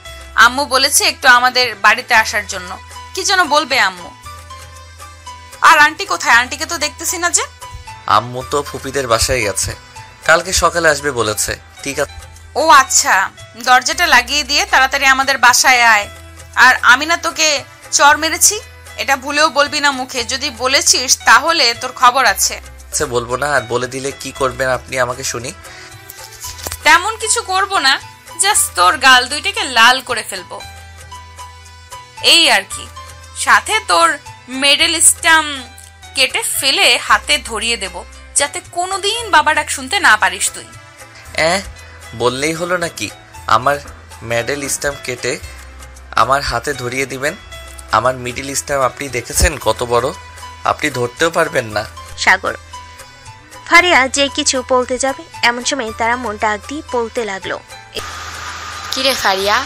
আম্মু বলেছে একটু আমাদের বাড়িতে আসার জন্য। কি যেন বলবে আম্মু। আর আন্টি কোথায়? আন্টিকে তো দেখতেছি না যে। আম্মু তো ফুপিদের বাসায় গেছে, কালকে সকালে আসবে বলেছে। ঠিক আছে। ও আচ্ছা, দরজাটা লাগিয়ে দিয়ে তাড়াতাড়ি আমাদের বাসায় আয়। আর আমি না তোকে চর মেরেছি, এটা ভুলেও বলবি না মুখে। যদি বলেছিস তাহলে তোর খবর আছে। আচ্ছা বলবো না, আর বলে দিলে কি করবেন আপনি আমাকে শুনি। তেমন কিছু করব না, জাস্ট তোর গাল দুইটাকে লাল করে ফেলবো, এই আর কি। সাথে তোর মেডেল স্টাম্প কেটে ফেলে হাতে ধরিয়ে দেব, যাতে কোনোদিন বাবা ডাক শুনতে না পারিস তুই। বললেই হলো নাকি? আমার মেডেল স্টাম্প কেটে আমার হাতে ধরিয়ে দিবেন? আমার মিডল স্টাম্প আপনি দেখেছেন কত বড়? আপনি ধরতেও পারবেন না। সাগর ফারিয়া যে কিছু বলতে যাবে এমন সময় তারা মন ডাক দিয়ে বলতে লাগলো, কিরে ফারিয়া,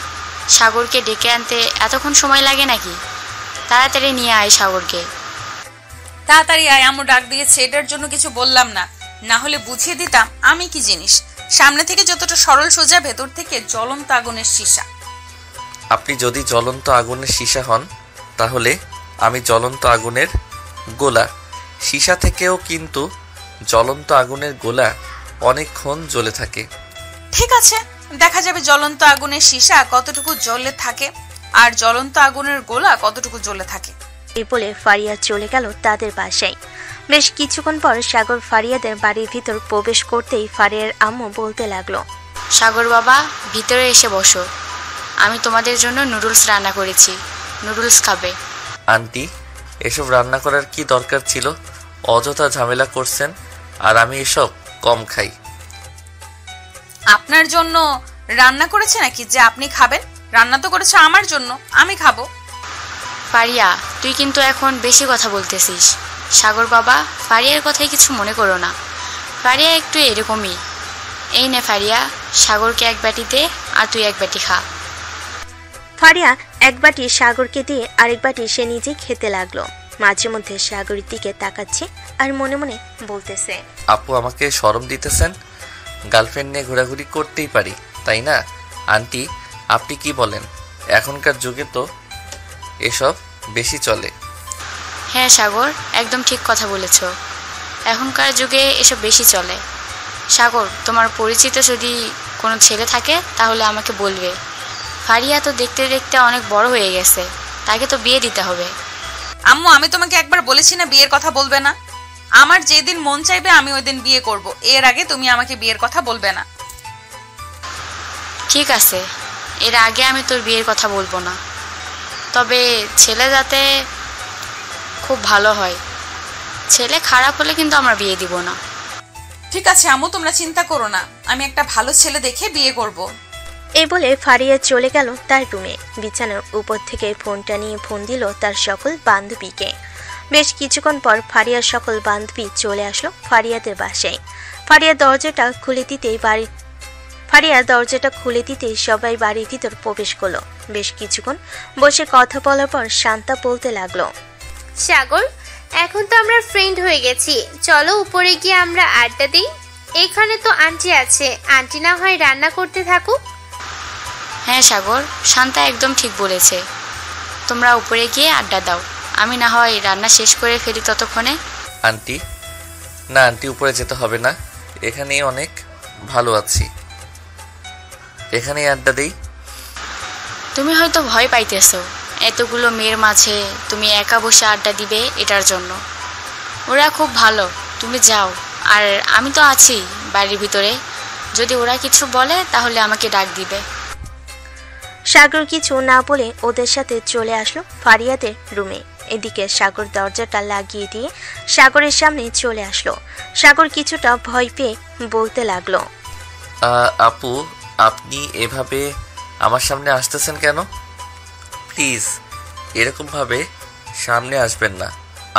সাগরকে ডেকে আনতে এতক্ষণ সময় লাগে নাকি? তাড়াতাড়ি নিয়ে আয় সাগরকে। তাড়াতাড়ি আয়, আম্মু ডাক দিয়েছে। এটার জন্য কিছু বললাম না, না হলে বুঝিয়ে দিতাম আমি কি জিনিস। সামনে থেকে যতটা সরল সোজা, ভেতর থেকে জ্বলন্ত আগুনের সীসা। আপনি যদি জ্বলন্ত আগুনের সীসা হন তাহলে আমি জ্বলন্ত আগুনের গোলা। সীসা থেকেও কিন্তু জ্বলন্ত আগুনের গোলা অনেকক্ষণ জ্বলে থাকে। ঠিক আছে, দেখা যাবে জ্বলন্ত আগুনের সীসা কতটুকু জ্বলে থাকে আর জ্বলন্ত আগুনের গোলা কতটুকু জ্বলে থাকে। এই বলে ফারিয়া চলে গেল তাদের বাসায়। বেশ কিছুক্ষণ পর সাগর ফারিয়াদের বাড়ির ভিতর প্রবেশ করতেই ফারিয়ার আম্মু বলতে লাগলো, সাগর বাবা, ভিতরে এসে বসো, আমি তোমাদের জন্য নুডলস রান্না করেছি, নুডলস খাবে। আন্টি, এসব রান্না করার কি দরকার ছিল? অযথা ঝামেলা করছেন, আর আমি এসব কম খাই। আপনার জন্য রান্না করেছে নাকি যে আপনি খাবেন? রান্না তো করেছে আমার জন্য, আমি খাবো। ফারিয়া, তুই কিন্তু এখন বেশি কথা বলতেছিস। সাগর বাবা, ফারিয়ার কথাই কিছু মনে করো না। ফারিয়া একটু এরকমই। এই নে ফারিয়া, সাগরকে এক বাটি দে আর তুই এক বাটি খা। ফারিয়া এক বাটি সাগরকে দিয়ে আরেক বাটি সে নিজে খেতে লাগলো। মাঝে মধ্যে সাগরের দিকে তাকাচ্ছে আর মনে মনে বলতেছে, আপু আমাকে শরম দিতেছেন? গার্লফ্রেন্ড নিয়ে ঘোরাঘুরি করতেই পারি, তাই না? আন্টি, আপনি কি বলেন? এখনকার যুগে তো এসব বেশি চলে। হ্যাঁ সাগর, একদম ঠিক কথা বলেছ। এখনকার যুগে এসব বেশি চলে। সাগর, তোমার পরিচিত যদি কোনো ছেলে থাকে তাহলে আমাকে বলবে। ফারিয়া তো দেখতে দেখতে অনেক বড় হয়ে গেছে, তাকে তো বিয়ে দিতে হবে। আম্মু, আমি তোমাকে একবার বলেছি না বিয়ের কথা বলবে না? আমার যেদিন মন চাইবে আমি ওই দিন বিয়ে করব, এর আগে তুমি আমাকে বিয়ের কথা বলবে না। ঠিক আছে, এর আগে আমি তোর বিয়ের কথা বলবো না, তবে ছেলে যাতে খুব ভালো হয়। ছেলে খারাপ হলে কিন্তু আমরা বিয়ে দিব না। ঠিক আছে আম্মু, তোমরা চিন্তা করো না, আমি একটা ভালো ছেলে দেখে বিয়ে করব। এই বলে ফারিয়া চলে গেল তার রুমে। বিছানার উপর থেকে ফোনটা নিয়ে ফোন দিল তার সকল বান্ধবীকে। বেশ কিছুক্ষণ পর ফারিয়ার সকল বান্ধবী চলে আসলো ফারিয়াদের বাসায়। ফারিয়া দরজাটা খুলে দিতেই সবাই বাড়ির ভিতর প্রবেশ করলো। বেশ কিছুক্ষণ বসে কথা বলার পর শান্তা বলতে লাগলো, সাগর, এখন তো আমরা ফ্রেন্ড হয়ে গেছি, চলো উপরে গিয়ে আমরা আড্ডা দিই। এখানে তো আন্টি আছে, আন্টি না হয় রান্না করতে থাকুক। হ্যাঁ সাগর, শান্তা একদম ঠিক বলেছে, তোমরা উপরে গিয়ে আড্ডা দাও, আমি না হয় রান্না শেষ করে ফেলি ততক্ষণে। আন্টি, না আন্টি, উপরে যেতে হবে না, এখানেই অনেক ভালো আছি, এখানেই আড্ডা দেই। তুমি হয়তো ভয় পাইতেছো এতগুলো মেয়ের মাঝে তুমি একা বসে আড্ডা দিবে এটার জন্য। ওরা খুব ভালো, তুমি যাও, আর আমি তো আছি বাড়ির ভিতরে, যদি ওরা কিছু বলে তাহলে আমাকে ডাক দিবে। সাগর কিছু না বলে ওদের সাথে চলে আসলো ফারিয়াদের রুমে। এদিকে সাগর দরজাটা লাগিয়ে দিয়ে সাগরের সামনে চলে আসলো। সাগর কিছুটা ভয় পেয়ে বলতে লাগলো, আপু, আপনি এভাবে আমার সামনে আসতেছেন কেন? প্লিজ এরকমভাবে সামনে আসবেন না,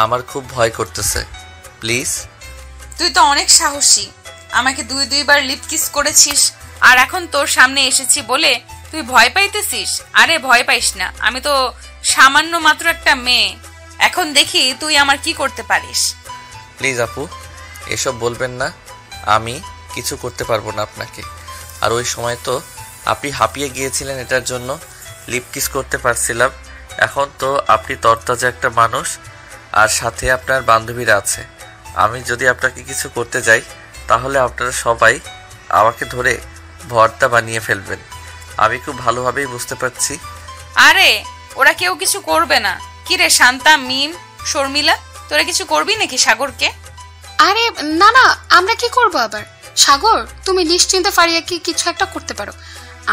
আমার খুব ভয় করতেছে, প্লিজ। তুই তো অনেক সাহসী, আমাকে দুইবার লিপ কিস করেছিস, আর এখন তোর সামনে এসেছি বলে তুই ভয় পাইতেছিস? আরে ভয় পাইস না, আমি তো সামান্য মাত্র একটা মেয়ে, এখন দেখি তুই আমার কি করতে পারিস। প্লিজ আপু, এসব বলবেন না, আমি কিছু করতে পারবো না আপনাকে। আর ওই সময় তো আপনি হাঁপিয়ে গিয়েছিলেন, এটার জন্য লিপ কিস করতে পারছিলাম। এখন তো আপনি তরতাজা একটা মানুষ, আর সাথে আপনার বান্ধবীরা আছে। আমি যদি আপনাকে কিছু করতে যাই তাহলে আপনারা সবাই আমাকে ধরে ভর্তা বানিয়ে ফেলবেন। আমি খুব ভালোভাবেই বুঝতে পারছি। আরে ওরা কেউ কিছু করবে না। কি রে শান্তা, মিম, শর্মিলা, তোরা কিছু করবি নাকি সাগরকে? আরে না না, আমরা কি করব আবার? সাগর, তুমি নিশ্চিন্তে ফারিয়াকে কিছু একটা করতে পারো।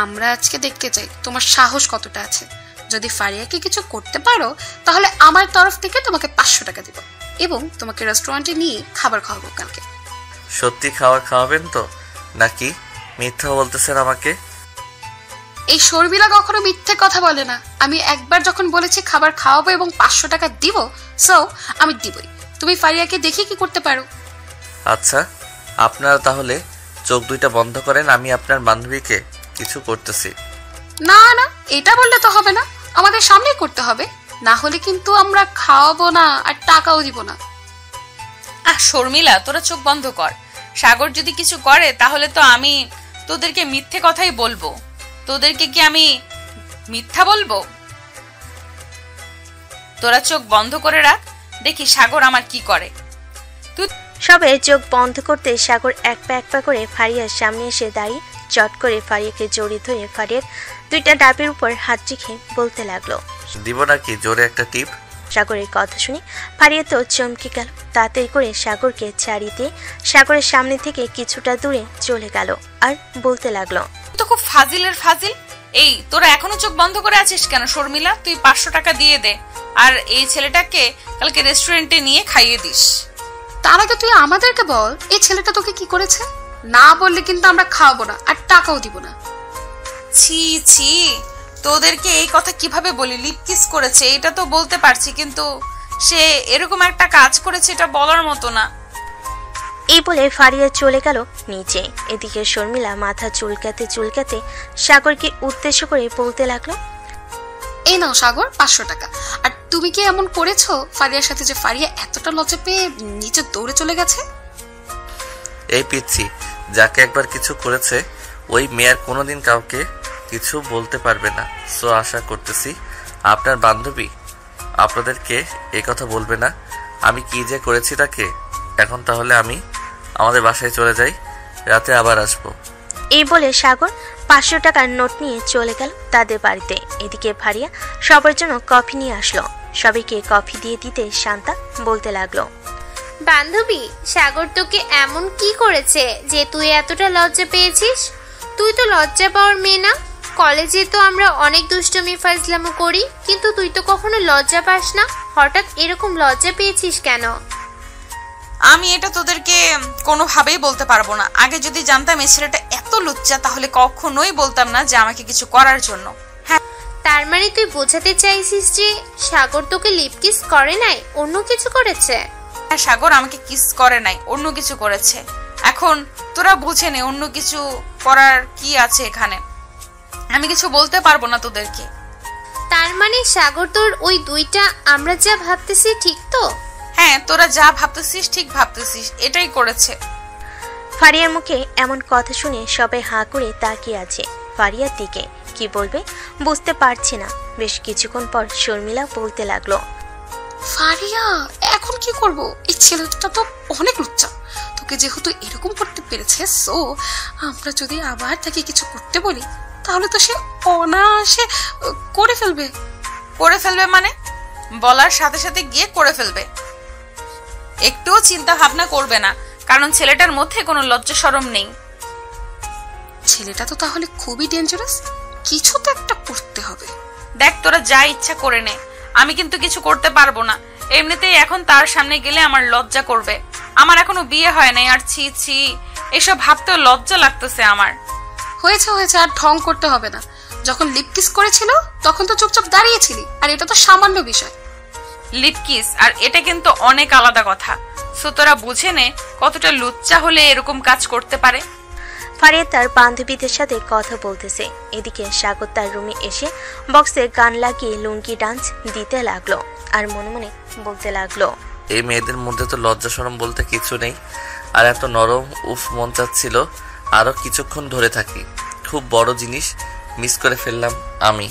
আমরা আজকে দেখতে চাই তোমার সাহস কতটা আছে। যদি ফারিয়াকে কিছু করতে পারো তাহলে আমার তরফ থেকে তোমাকে 500 টাকা দিব এবং তোমাকে রেস্টুরেন্টে নিয়ে খাবার খাওয়াবো কালকে। সত্যি খাবার খাওয়াবেন তো, নাকি মিথ্যা বলতেছেন আমাকে? এই শর্মিলা কখনো মিথ্যে কথা বলে না। আমি একবার যখন বলেছি খাবার খাওয়াবো এবং 500 টাকা দিব, সো আমি দিবই। তুমি ফারিয়াকে দেখি কি করতে পারো। আচ্ছা, আপনারা তাহলে চোখ দুইটা বন্ধ করেন, আমি আপনার বান্ধবীকে কিছু করতেছি। না না, এটা বললে তো হবে না, আমাদের সামনেই করতে হবে, না হলে কিন্তু আমরা খাওয়াবো না আর টাকাও দিব না। শর্মিলা, তোরা চোখ বন্ধ কর। সাগর যদি কিছু করে তাহলে তো আমি তোদেরকে মিথ্যে কথাই বলবো। তোদেরকে কি আমি মিথ্যা বলবো? তোরা চোখ বন্ধ করে রাখ, দেখি সাগর আমার কি করে। সবে চোখ বন্ধ করতে সাগর এক পা করে ফারিয়ার সামনে এসে দাঁড়িয়ে চট করে ফারিয়াকে জড়িয়ে ধরে ফারিয়ার দুইটা ডাবের উপর হাত রেখে বলতে লাগলো, দিব নাকি জোরে একটা টিপ? সাগরের কথা শুনে ফারিয়া তো চমকে গেল। তাড়াতাড়ি করে সাগরকে ছাড়িয়ে দিয়ে সাগরের সামনে থেকে কিছুটা দূরে চলে গেল আর বলতে লাগলো, তো খুব ফাজিলের ফাজিল। এই তোরা এখনো চোখ বন্ধ করে আছিস কেন? শর্মিলা, তুই 500 টাকা দিয়ে দে, আর এই ছেলেটাকে কালকে রেস্টুরেন্টে নিয়ে খাইয়ে দিস। তার আগে তুই আমাদেরকে বল, এই ছেলেটা তোকে কি করেছে? না বললে কিন্তু আমরা খাওয়াবো না আর টাকাও দিব না। ছি ছি, তোদেরকে এই কথা কিভাবে বলি? লিপ কিস করেছে এটা তো বলতে পারছি, কিন্তু সে এরকম একটা কাজ করেছে এটা বলার মতো না। এই বলে ফারিয়া চলে গেল নিচে। এদিকে শর্মিলা মাথা চুলকাতে চুলকাতে সাগরকে উদ্দেশ্য করে বলতে লাগলো, এই নাও সাগর, 500 টাকা। আর তুমি কি এমন করেছো ফারিয়ার সাথে যে ফারিয়া এতটা লজ্জা পেয়ে নিচে দৌড়ে চলে গেছে? এই পিচ্ছি, যাকে একবার কিছু করেছে ওই মেয়ের কোনোদিন কাউকে কিছু বলতে পারবে না। সো আশা করতেছি আপনার বান্ধবী আপনাদেরকে এই কথা বলবে না আমি কি যে করেছি তাকে। এখন তাহলে আমি আমাদের বাসায় চলে যাই, রাতে আবার আসবো। এই বলে সাগর 500 টাকার নোট নিয়ে চলে গেল তাদের বাড়িতে। এদিকে ফারিয়া সবার জন্য কফি নিয়ে আসলো। সবাইকে কফি দিয়ে দিতে শান্তা বলতে লাগলো, বান্ধবী, সাগর তোকে এমন কি করেছে যে তুই এতটা লজ্জা পেয়েছিস? তুই তো লজ্জা পাওয়ার মেয়ে না। কলেজে তো আমরা অনেক দুষ্টুমি ফাজলামো করি, কিন্তু তুই তো কখনো লজ্জা পাস না। হঠাৎ এরকম লজ্জা পেয়েছিস কেন? আমি এটা তোদেরকে কোনোভাবেই বলতে পারবো না। আগে যদি জানতাম এই ছেলেটা এত লুচ্চা তাহলে কখনোই বলতাম না যে আমাকে কিছু করার জন্য। হ্যাঁ, তার মানে তুই বোঝাতে চাইছিস যে সাগর তোকে লিপ কিস করে নাই, অন্য কিছু করেছে? হ্যাঁ, সাগর আমাকে কিস করে নাই, অন্য কিছু করেছে। এখন তোরা বুঝে নে অন্য কিছু করার কি আছে এখানে। আমি কিছু বলতে পারবো না তোদেরকে। তার মানে সাগর তোর ওই দুইটা আমরা যা ভাবতেছি ঠিক তো? হ্যাঁ, তোরা যা ভাবতেছিস ঠিক ভাবতেছিস, এটাই করেছে। ফারিয়ার মুখে এমন কথা শুনে সবাই হাঁ করে তাকিয়ে আছে ফারিয়ার দিকে। কি বলবে বুঝতে পারছে না। বেশ কিছুক্ষণ পর শর্মিলা বলতে লাগলো, ফারিয়া, এখন কি করব? এই ছেলেটা তো অনেক লুচ্চা। তোকে যেহেতু এরকম করতে পেরেছে, সো আমরা যদি আবার তাকে কিছু করতে বলি তাহলে তো সে অনায়াসে করে ফেলবে। করে ফেলবে মানে? বলার সাথে সাথে গিয়ে করে ফেলবে। একটুও চিন্তা ভাবনা করবে না, কারণ ছেলেটার মধ্যে কোনো লজ্জা শরম নেই। ছেলেটা তো তাহলে খুবই ডেঞ্জারাস। কিছু তো একটা করতে হবে। দেখ তোরা যা ইচ্ছা করে নে, আমি কিন্তু কিছু করতে পারবো না। এমনিতেই এখন তার সামনে গেলে আমার লজ্জা করবে। আমার এখনো বিয়ে হয় নাই, আর ছি ছি এসব ভাবতেও লজ্জা লাগতেছে আমার। হয়েছে হয়েছে, আর ঢং করতে হবে না। যখন লিপ কিস করেছিল তখন তো চুপচাপ দাঁড়িয়েছিলি, আর এটা তো সামান্য বিষয়। লিপ কিস আর এটা কিন্তু অনেক আলাদা কথা। সো তোরা বুঝে নে কতটা লুচ্চা হলে এরকম কাজ করতে পারে। ফারিয়া তার বান্ধবীদের সাথে কথা বলতেছে, এদিকে সাগর তার রুমে এসে বক্সে গান লাগিয়ে লুঙ্গি ডান্স দিতে লাগলো আর মনে মনে বলতে লাগলো, এই মেয়েদের মধ্যে তো লজ্জা শরম বলতে কিছু নেই। আর এত নরম, উফ মন চাচ্ছিল আরো কিছুক্ষণ ধরে থাকি। খুব বড় জিনিস মিস করে ফেললাম আমি।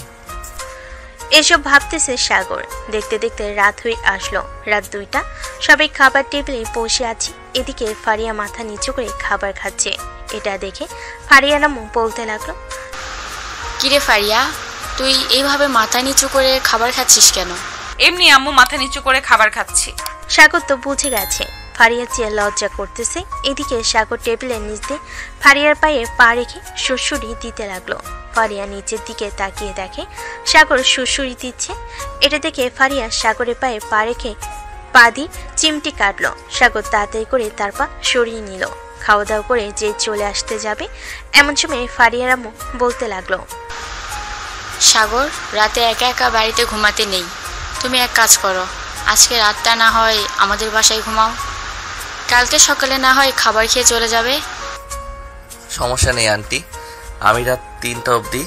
এসব ভাবতেছে সাগর। দেখতে দেখতে রাত হয়ে আসলো, রাত 2টা। সবাই খাবার টেবিলে বসে আছে। এদিকে ফারিয়া মাথা নিচু করে খাবার খাচ্ছে। এটা দেখে ফারিয়া নামও বলতে লাগলো, কিরে ফারিয়া, তুই এইভাবে মাথা নিচু করে খাবার খাচ্ছিস কেন? এমনি আম্মু, মাথা নিচু করে খাবার খাচ্ছি। সাগর তো বুঝে গেছে ফারিয়া চেয়ে লজ্জা করতেছে। এদিকে সাগর টেবিলের নিচ দিয়ে ফারিয়ার পায়ে পা রেখে সুড়সুড়ি দিতে লাগলো। ফারিয়া নিচের দিকে তাকিয়ে দেখে সাগর সুড়সুড়ি দিচ্ছে। এটা দেখে ফারিয়া সাগরের পায়ে পা রেখে পা দিয়ে চিমটি কাটলো। সাগর তাড়াতাড়ি করে তার পা সরিয়ে নিল। খাওয়া দাওয়া করে যে চলে আসতে যাবে, এমন সময় ফারিয়ার আম্মু বলতে লাগলো, সাগর, রাতে একা একা বাড়িতে ঘুমাতে নেই। তুমি এক কাজ করো, আজকে রাতটা না হয় আমাদের বাসায় ঘুমাও, কালকে সকালে না হয় খাবার খেয়ে চলে যাবে। সমস্যা নেই আন্টি, আমি রাত 3টা অবধি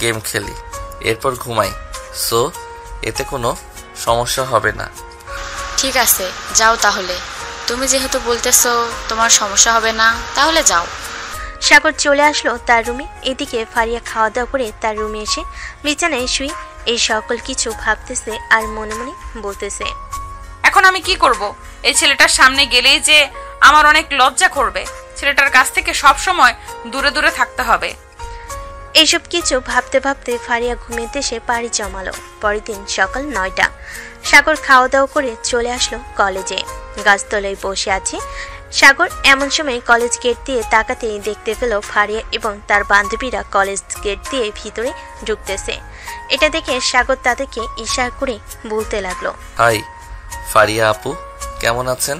গেম খেলি, এরপর ঘুমাই। সো এতে কোনো সমস্যা হবে না। ঠিক আছে, যাও তাহলে। তুমি যেহেতু বলতেছো তোমার সমস্যা হবে না, তাহলে যাও। সাগর চলে আসলো তার রুমে। এদিকে ফারিয়া খাওয়া দাওয়া করে তার রুমে এসে বিছানায় শুয়ে এই সকল কিছু ভাবতেছে আর মনে মনে বলতেছে, এখন আমি কি করব? এই ছেলেটার সামনে গেলেই যে আমার অনেক লজ্জা করবে। ছেলেটার কাছ থেকে সব সময় দূরে দূরে থাকতে হবে। এইসব কিছু ভাবতে ভাবতে ফারিয়া ঘুমের দেশে পাড়ি জমালো। পরের দিন সকাল 9টা। সাগর খাওয়া দাওয়া করে চলে আসলো কলেজে। গাছতলায় বসে আছে সাগর। এমন সময় কলেজ গেট দিয়ে তাকাতেই দেখতে পেল ফারিয়া এবং তার বান্ধবীরা কলেজ গেট দিয়ে ভিতরে ঢুকতেছে। এটা দেখে সাগর তাদেরকে ইশারা করে বলতে লাগলো, হাই ফারিয়া আপু, কেমন আছেন?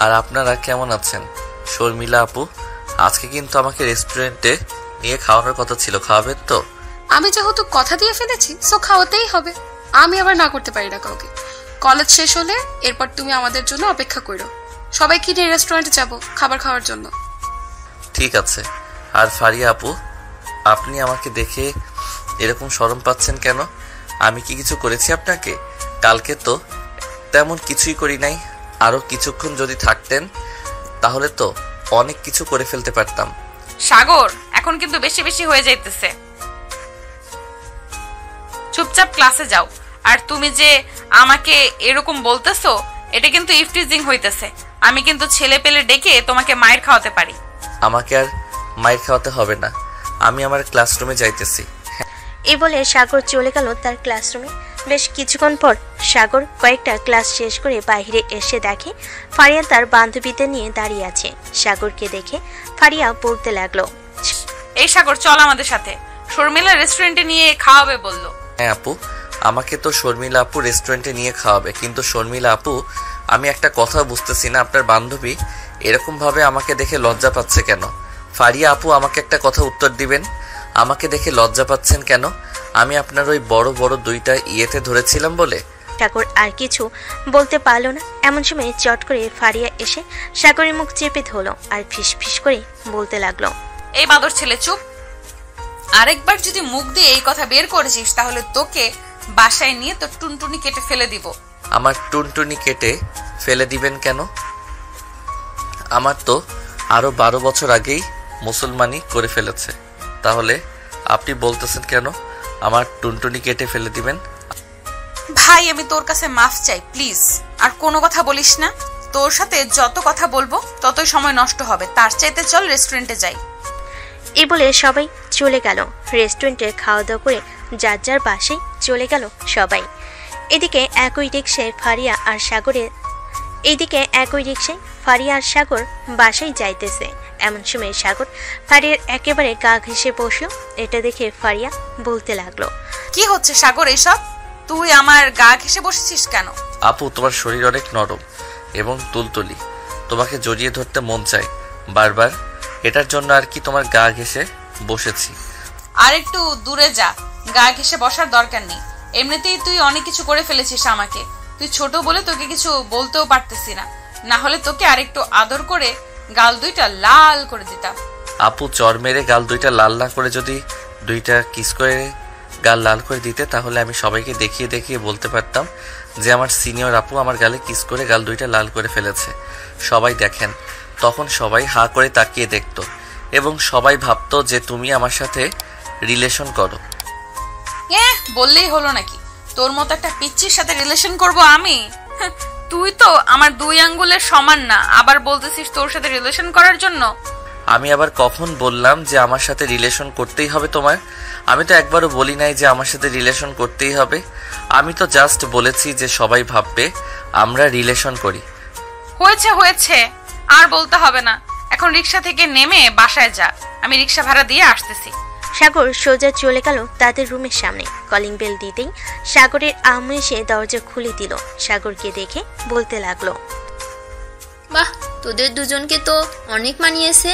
আর আপনারা কেমন আছেন? শর্মিলা আপু, আজকে কিন্তু আমাকে রেস্টুরেন্টে নিয়ে খাওয়ানোর কথা ছিল, খাওয়াবেন তো? আমি যেহেতু কথা দিয়ে ফেলেছি, সো খাওয়াতেই হবে। আমি আবার না করতে পারি না কাউকে। কলেজ শেষ হলে এরপর তুমি আমাদের জন্য অপেক্ষা করো। সবাইকে নিয়ে রেস্টুরেন্টে যাব খাবার খাওয়ার জন্য। ঠিক আছে। আর ফারিয়া আপু, আপনি আমাকে দেখে এরকম শরম পাচ্ছেন কেন? আমি কি কিছু করেছি আপনাকে? কালকে তো তেমন কিছুই করি নাই। আরো কিছুক্ষণ যদি থাকতেন তাহলে তো অনেক কিছু করে ফেলতে পারতাম। সাগর, এখন কিন্তু বেশি বেশি হয়ে যাইতেছে। চুপচাপ ক্লাসে যাও। আর তুমি যে আমাকে এরকম বলতেছো, এটা কিন্তু ইফটিজিং হইতেছে। আমি কিন্তু ছেলে পেলে ডেকে তোমাকে মায়ের খাওয়াতে পারি। আমাকে আর মায়ের খাওয়াতে হবে না, আমি আমার ক্লাসরুমে যাইতেছি। এই বলে সাগর চলে গেল তার ক্লাসরুমে। বেশ কিছুক্ষণ পর সাগর কয়েকটা ক্লাস শেষ করে বাইরে এসে দেখে ফারিয়া তার বান্ধবীদের নিয়ে দাঁড়িয়ে আছে। সাগরকে দেখে ফারিয়া বলতে লাগলো, এই সাগর, চল আমাদের সাথে। শর্মিলা রেস্টুরেন্টে নিয়ে খাওয়াবে বললো। হ্যাঁ আপু, আমাকে তো শর্মিলা আপু রেস্টুরেন্টে নিয়ে খাওয়াবে, কিন্তু শর্মিলা আপু, আমি একটা কথা বুঝতেছি না, আপনার বান্ধবী এরকম ভাবে আমাকে দেখে লজ্জা পাচ্ছে কেন? ফারিয়া আপু, আমাকে একটা কথা উত্তর দিবেন। আমাকে দেখে লজ্জা পাচ্ছেন কেন? আমি আপনার ওই বড় বড় 2টা ইয়েতে ধরেছিলাম বলে? সাগর আর কিছু বলতে পারলো না। এমন সময় চট করে ফারিয়া এসে সাগরের মুখ চেপে ধরলো আর ফিস ফিস করে বলতে লাগলো, এই বাদর ছেলে, চুপ। আরেকবার যদি মুখ দিয়ে এই কথা বের করেছিস তাহলে তোকে বাসায় নিয়ে তোর টুনটুনি কেটে ফেলে দিব। আমার টুনটুনি কেটে ফেলে দিবেন কেন? আমার তো আরো 12 বছর আগেই মুসলমানি করে ফেলেছে, তাহলে আপনি বলতেছেন কেন আমার টুনটুনি কেটে ফেলে দিবেন? ভাই, আমি তোর কাছে মাফ চাই, প্লিজ। আর কোনো কথা বলিস না। তোর সাথে যত কথা বলবো ততই সময় নষ্ট হবে। তার চাইতে চল রেস্টুরেন্টে যাই। এই বলে সবাই চলে গেল রেস্টুরেন্টে। খাওয়া দাওয়া করে যার যার বাসায় চলে গেল সবাই। এদিকে একই রিক্সায় ফারিয়া ফারিয়া আর সাগর বাসায় যাইতেছে। এমন সময় সাগর ফারিয়ার একেবারে গা ঘেঁষে বসলো। এটা দেখে ফারিয়া বলতে লাগলো, কি হচ্ছে সাগর এসব? তুই আমার গা ঘেঁষে বসেছিস কেন? আপু, তোমার শরীর অনেক নরম এবং তুলতুলি, তোমাকে জড়িয়ে ধরতে মন চায় বারবার, এটার জন্য আর কি তোমার গা ঘেঁষে বসেছি। আর একটু দূরে যা, গা ঘেঁষে বসার দরকার নেই। এমনিতেই তুই অনেক কিছু করে ফেলেছিস আমাকে। তুই ছোট বলে তোকে কিছু বলতেও পারতেছি না, না হলে তোকে আরেকটু আদর করে গাল দুইটা লাল করে দিতাম। আপু, চর মেরে গাল দুইটা লাল না করে যদি দুইটা কিস করে গাল লাল করে দিতে, তাহলে আমি সবাইকে দেখিয়ে দেখিয়ে বলতে পারতাম যে আমার সিনিয়র আপু আমার গালে কিস করে গাল দুইটা লাল করে ফেলেছে। সবাই দেখেন, তখন সবাই হা করে তাকিয়ে দেখতো এবং সবাই ভাবতো যে তুমি আমার সাথে রিলেশন করো। বললেই হলো নাকি? তোর মতো একটা পিচ্চির সাথে রিলেশন করব আমি? তুই তো আমার 2 আঙ্গুলের সমান না, আবার বলতেছিস তোর সাথে রিলেশন করার জন্য? আমি আবার কখন বললাম যে আমার সাথে রিলেশন করতেই হবে তোমার? আমি তো একবারও বলি নাই যে আমার সাথে রিলেশন করতেই হবে। আমি তো জাস্ট বলেছি যে সবাই ভাববে আমরা রিলেশন করি। হয়েছে, আর বলতে হবে না। এখন রিক্সা থেকে নেমে বাসায় যা, আমি রিক্সা ভাড়া দিয়ে আসতেছি। সাগর সোজা চলে গেল তাদের রুমের সামনে। কলিং বেল দিতেই সাগরের আম্মু এসে দরজা খুলে দিল। সাগরকে দেখে বলতে লাগলো, বাহ, তোদের দুজনকে তো অনেক মানিয়েছে।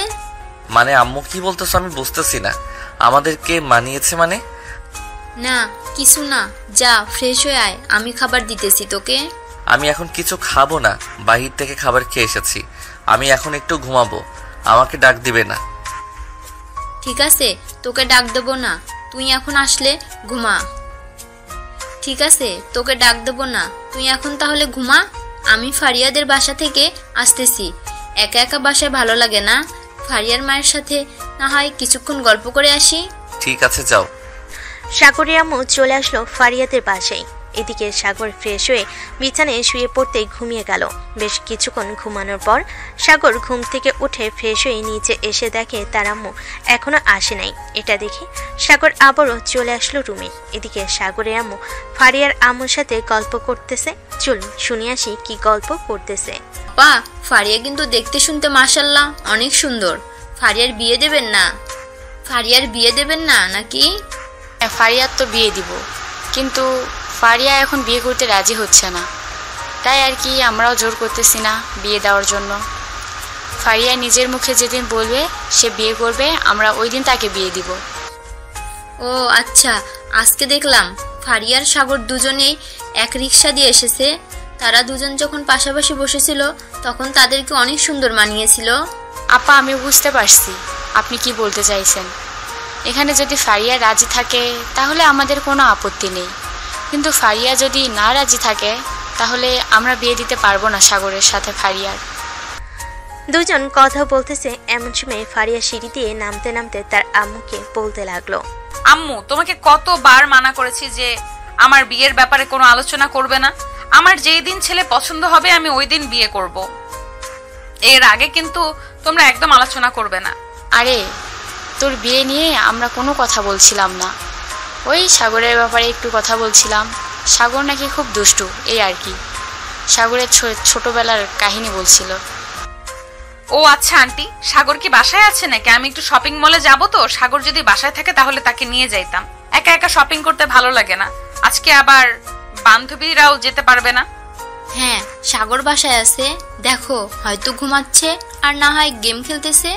মানে আম্মু কি বলতেছো আমি বুঝতেছি না। আমাদেরকে মানিয়েছে মানে? না কিছু না, যা ফ্রেশ হয়ে আয়, আমি খাবার দিতেছি তোকে। আমি এখন কিছু খাবো না, বাহির থেকে খাবার খেয়ে এসেছি। আমি এখন একটু ঘুমাবো, আমাকে ডাক দিবে না। ঠিক আছে, তোকে ডাক দেবো না, তুই এখন আসলে ঘুমা। ঠিক আছে, তোকে ডাক দেবো না, তুই এখন তাহলে ঘুমা। আমি ফারিয়াদের বাসা থেকে আসতেছি। একা একা বাসায় ভালো লাগে না, ফারিয়ার মায়ের সাথে না হয় কিছুক্ষণ গল্প করে আসি। ঠিক আছে, যাও। সাগরের আম্মু চলে আসলো ফারিয়াদের বাসায়। এদিকে সাগর ফ্রেশ হয়ে বিছানায় শুয়ে পড়তেই ঘুমিয়ে গেল। বেশ কিছুক্ষণ ঘুমানোর পর সাগর ঘুম থেকে উঠে ফ্রেশ হয়ে নিচে এসে দেখে তার আম্মু এখনো আসে নাই। এটা দেখে সাগর আবারও চলে আসলো রুমে। এদিকে সাগরের আম্মু ফারিয়ার আম্মুর সাথে গল্প করতেছে। চলুন শুনে আসি কি গল্প করতেছে। পা, ফারিয়া কিন্তু দেখতে শুনতে মাশাআল্লাহ অনেক সুন্দর। ফারিয়ার বিয়ে দেবেন না? ফারিয়ার বিয়ে দেবেন না নাকি? ফারিয়ার তো বিয়ে দিব, কিন্তু ফারিয়া এখন বিয়ে করতে রাজি হচ্ছে না, তাই আর কি আমরাও জোর করতেছি না বিয়ে দেওয়ার জন্য। ফারিয়া নিজের মুখে যেদিন বলবে সে বিয়ে করবে, আমরা ওই দিন তাকে বিয়ে দিব। ও আচ্ছা, আজকে দেখলাম ফারিয়ার সাগর দুজনেই এক রিক্সা দিয়ে এসেছে। তারা দুজন যখন পাশাপাশি বসেছিল তখন তাদেরকে অনেক সুন্দর মানিয়েছিল। আপা, আমি বুঝতে পারছি আপনি কি বলতে চাইছেন। এখানে যদি ফারিয়া রাজি থাকে তাহলে আমাদের কোনো আপত্তি নেই, কিন্তু ফারিয়া যদি না রাজি থাকে তাহলে আমরা বিয়ে দিতে পারবো না সাগরের সাথে ফারিয়ার। দুজন কথা বলতেছে। এমন সময় ফারিয়া সিঁড়ি দিয়ে নামতে নামতে তার আম্মুকে বলতে লাগলো, আম্মু, তোমাকে কতবার মানা করেছি যে আমার বিয়ের ব্যাপারে কোনো আলোচনা করবে না। আমার যেই দিন ছেলে পছন্দ হবে আমি ওই দিন বিয়ে করব। এর আগে কিন্তু তোমরা একদম আলোচনা করবে না। আরে, তোর বিয়ে নিয়ে আমরা কোনো কথা বলছিলাম না, ওই সাগরের ব্যাপারে একটু কথা বলছিলাম। সাগর নাকি খুব দুষ্টু, এই আর কি। সাগরের ছোটবেলার কাহিনী বলছিল। ও আচ্ছা আন্টি, সাগর কি বাসায় আছে নাকি? আমি একটু শপিং মলে যাব তো, সাগর যদি বাসায় থাকে তাহলে তাকে নিয়ে যাইতাম। একা একা শপিং করতে ভালো লাগে না। আজকে আবার বান্ধবীরাও যেতে পারবে না। হ্যাঁ, সাগর বাসায় আছে, দেখো হয়তো ঘুমাচ্ছে আর না হয় গেম খেলতেছে।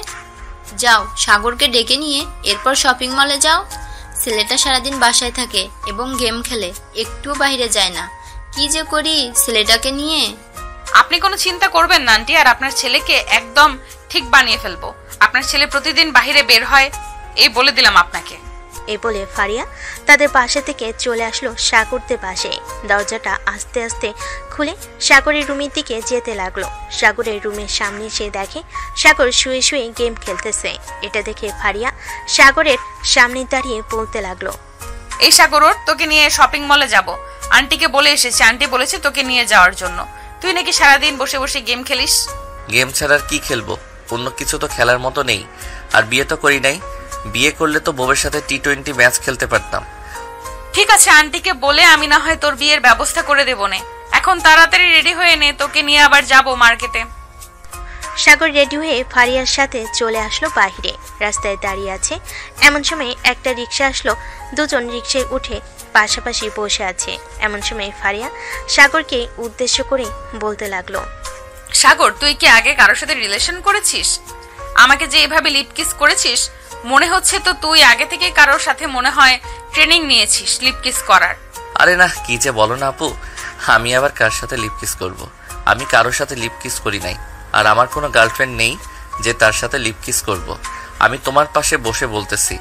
যাও, সাগরকে ডেকে নিয়ে এরপর শপিং মলে যাও। ছেলেটা সারাদিন বাসায় থাকে এবং গেম খেলে, একটুও বাইরে যায় না। কি যে করি ছেলেটাকে নিয়ে। আপনি কোনো চিন্তা করবেন না আন্টি, আর আপনার ছেলেকে একদম ঠিক বানিয়ে ফেলবো। আপনার ছেলে প্রতিদিন বাইরে বের হয়, এই বলে দিলাম আপনাকে। এই বলে ফারিয়া তাদের বাসা থেকে চলে আসলো সাগরদের বাসে। দরজাটা আস্তে আস্তে খুলে সাগরের রুমের দিকে যেতে লাগলো। সাগরের রুমের সামনে এসে দেখে সাগর শুয়ে শুয়ে গেম খেলতেছে। এটা দেখে ফারিয়া সাগরের সামনে দাঁড়িয়ে বলতে লাগলো, এই সাগর, তোকে নিয়ে শপিং মলে যাব। আন্টিকে বলে এসেছি, আন্টি বলেছে তোকে নিয়ে যাওয়ার জন্য। তুই নাকি সারাদিন বসে বসে গেম খেলিস। গেম ছাড়া আর কি খেলবো? অন্য কিছু তো খেলার মতো নেই। আর বিয়ে তো করি নাই। বিয়ে করলে তো বউয়ের সাথে টি20 ম্যাচ খেলতে পারতাম। ঠিক আছে, আন্টিকে বলে আমি না হয় তোর বিয়ের ব্যবস্থা করে দেবো নে। এখন তাড়াতাড়ি রেডি হয়ে নে, তোকে নিয়ে আবার যাব মার্কেটে। সাগর রেডি হয়ে ফারিয়ার সাথে চলে আসলো বাহিরে। রাস্তায় দাঁড়িয়ে আছে এমন সময় একটা রিক্সা আসলো। দুজন রিক্সায় উঠে পাশাপাশি বসে আছে। এমন সময় ফারিয়া সাগরকে উদ্দেশ্য করে বলতে লাগলো, সাগর, তুই কি আগে কারোর সাথে রিলেশন করেছিস? আমাকে যে এভাবে লিপ কিস করেছিস, মনে হচ্ছে তো তুই আগে থেকে কারোর সাথে মনে হয় ট্রেনিং নিয়েছিস লিপ কিস করার। আরে না, কি যে বলো না আপু, আমি আবার কার সাথে লিপ কিস করব? আমি কারোর সাথে লিপ কিস করি নাই, আর আমার কোনো গার্লফ্রেন্ড নেই যে তার সাথে লিপ কিস করব। আমি তোমার পাশে বসে বলতেছি,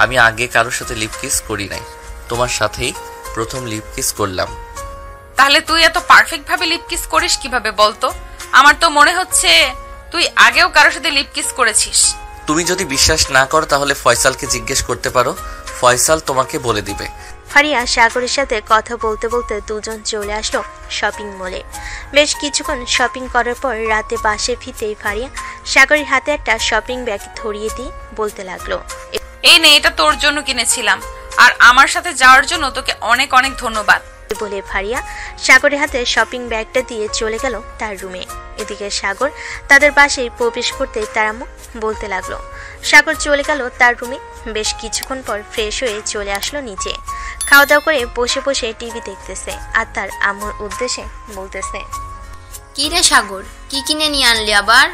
আমি আগে কারোর সাথে লিপ কিস করি নাই, তোমার সাথেই প্রথম লিপ কিস করলাম। তাহলে তুই এত পারফেক্ট ভাবে লিপ কিস করিস কিভাবে বলতো? আমার তো মনে হচ্ছে তুই আগেও কারোর সাথে লিপ কিস করেছিস। তুমি যদি বিশ্বাস না করো তাহলে ফয়সালকে জিজ্ঞেস করতে পারো, ফয়সাল তোমাকে বলে দিবে। ফারিয়া সাগরের সাথে কথা বলতে বলতে দুজন চলে আসলো শপিং মলে। বেশ কিছুক্ষণ শপিং করার পর রাতে বাসে ফিরতেই ফারিয়া সাগরের হাতে একটা শপিং ব্যাগ ধরিয়ে দিয়ে বলতে লাগলো, এই নে, এটা তোর জন্য কিনেছিলাম, আর আমার সাথে যাওয়ার জন্য তোকে অনেক অনেক ধন্যবাদ। বলে ফারিয়া সাগরের হাতে শপিং ব্যাগটা দিয়ে চলে গেল তার রুমে। এদিকে সাগর তাদের বাসায় প্রবেশ করতে তার আম্মু বলতে লাগলো। সাগর চলে গেল তার রুমে। বেশ কিছুক্ষণ পর ফ্রেশ হয়ে চলে আসলো নিচে। খাওয়া দাওয়া করে বসে বসে টিভি দেখতেছে আর তার আম্মুর উদ্দেশ্যে বলতেছে, কি রে সাগর, কি কিনে নিয়ে আনলি আবার?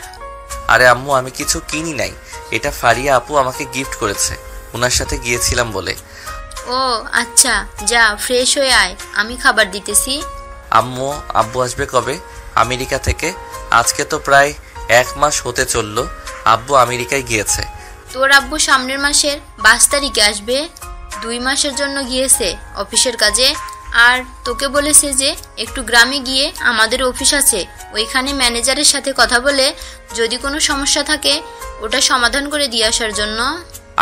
আরে আম্মু, আমি কিছু কিনি নাই, এটা ফারিয়া আপু আমাকে গিফট করেছে, ওনার সাথে গিয়েছিলাম বলে। ও আচ্ছা, যা ফ্রেশ হয়ে আয়, আমি খাবার দিতেছি। আম্মু, আব্বু আসবে কবে আমেরিকা থেকে? আজকে তো প্রায় 1 মাস হতে চললো আব্বু আমেরিকায় গিয়েছে। তোর আব্বু সামনের মাসের 22 তারিখে আসবে। 2 মাসের জন্য গিয়েছে অফিসের কাজে, আর তোকে বলেছে যে একটু গ্রামে গিয়ে আমাদের অফিস আছে, ওইখানে ম্যানেজারের সাথে কথা বলে যদি কোনো সমস্যা থাকে ওটা সমাধান করে দিয়ে আসার জন্য।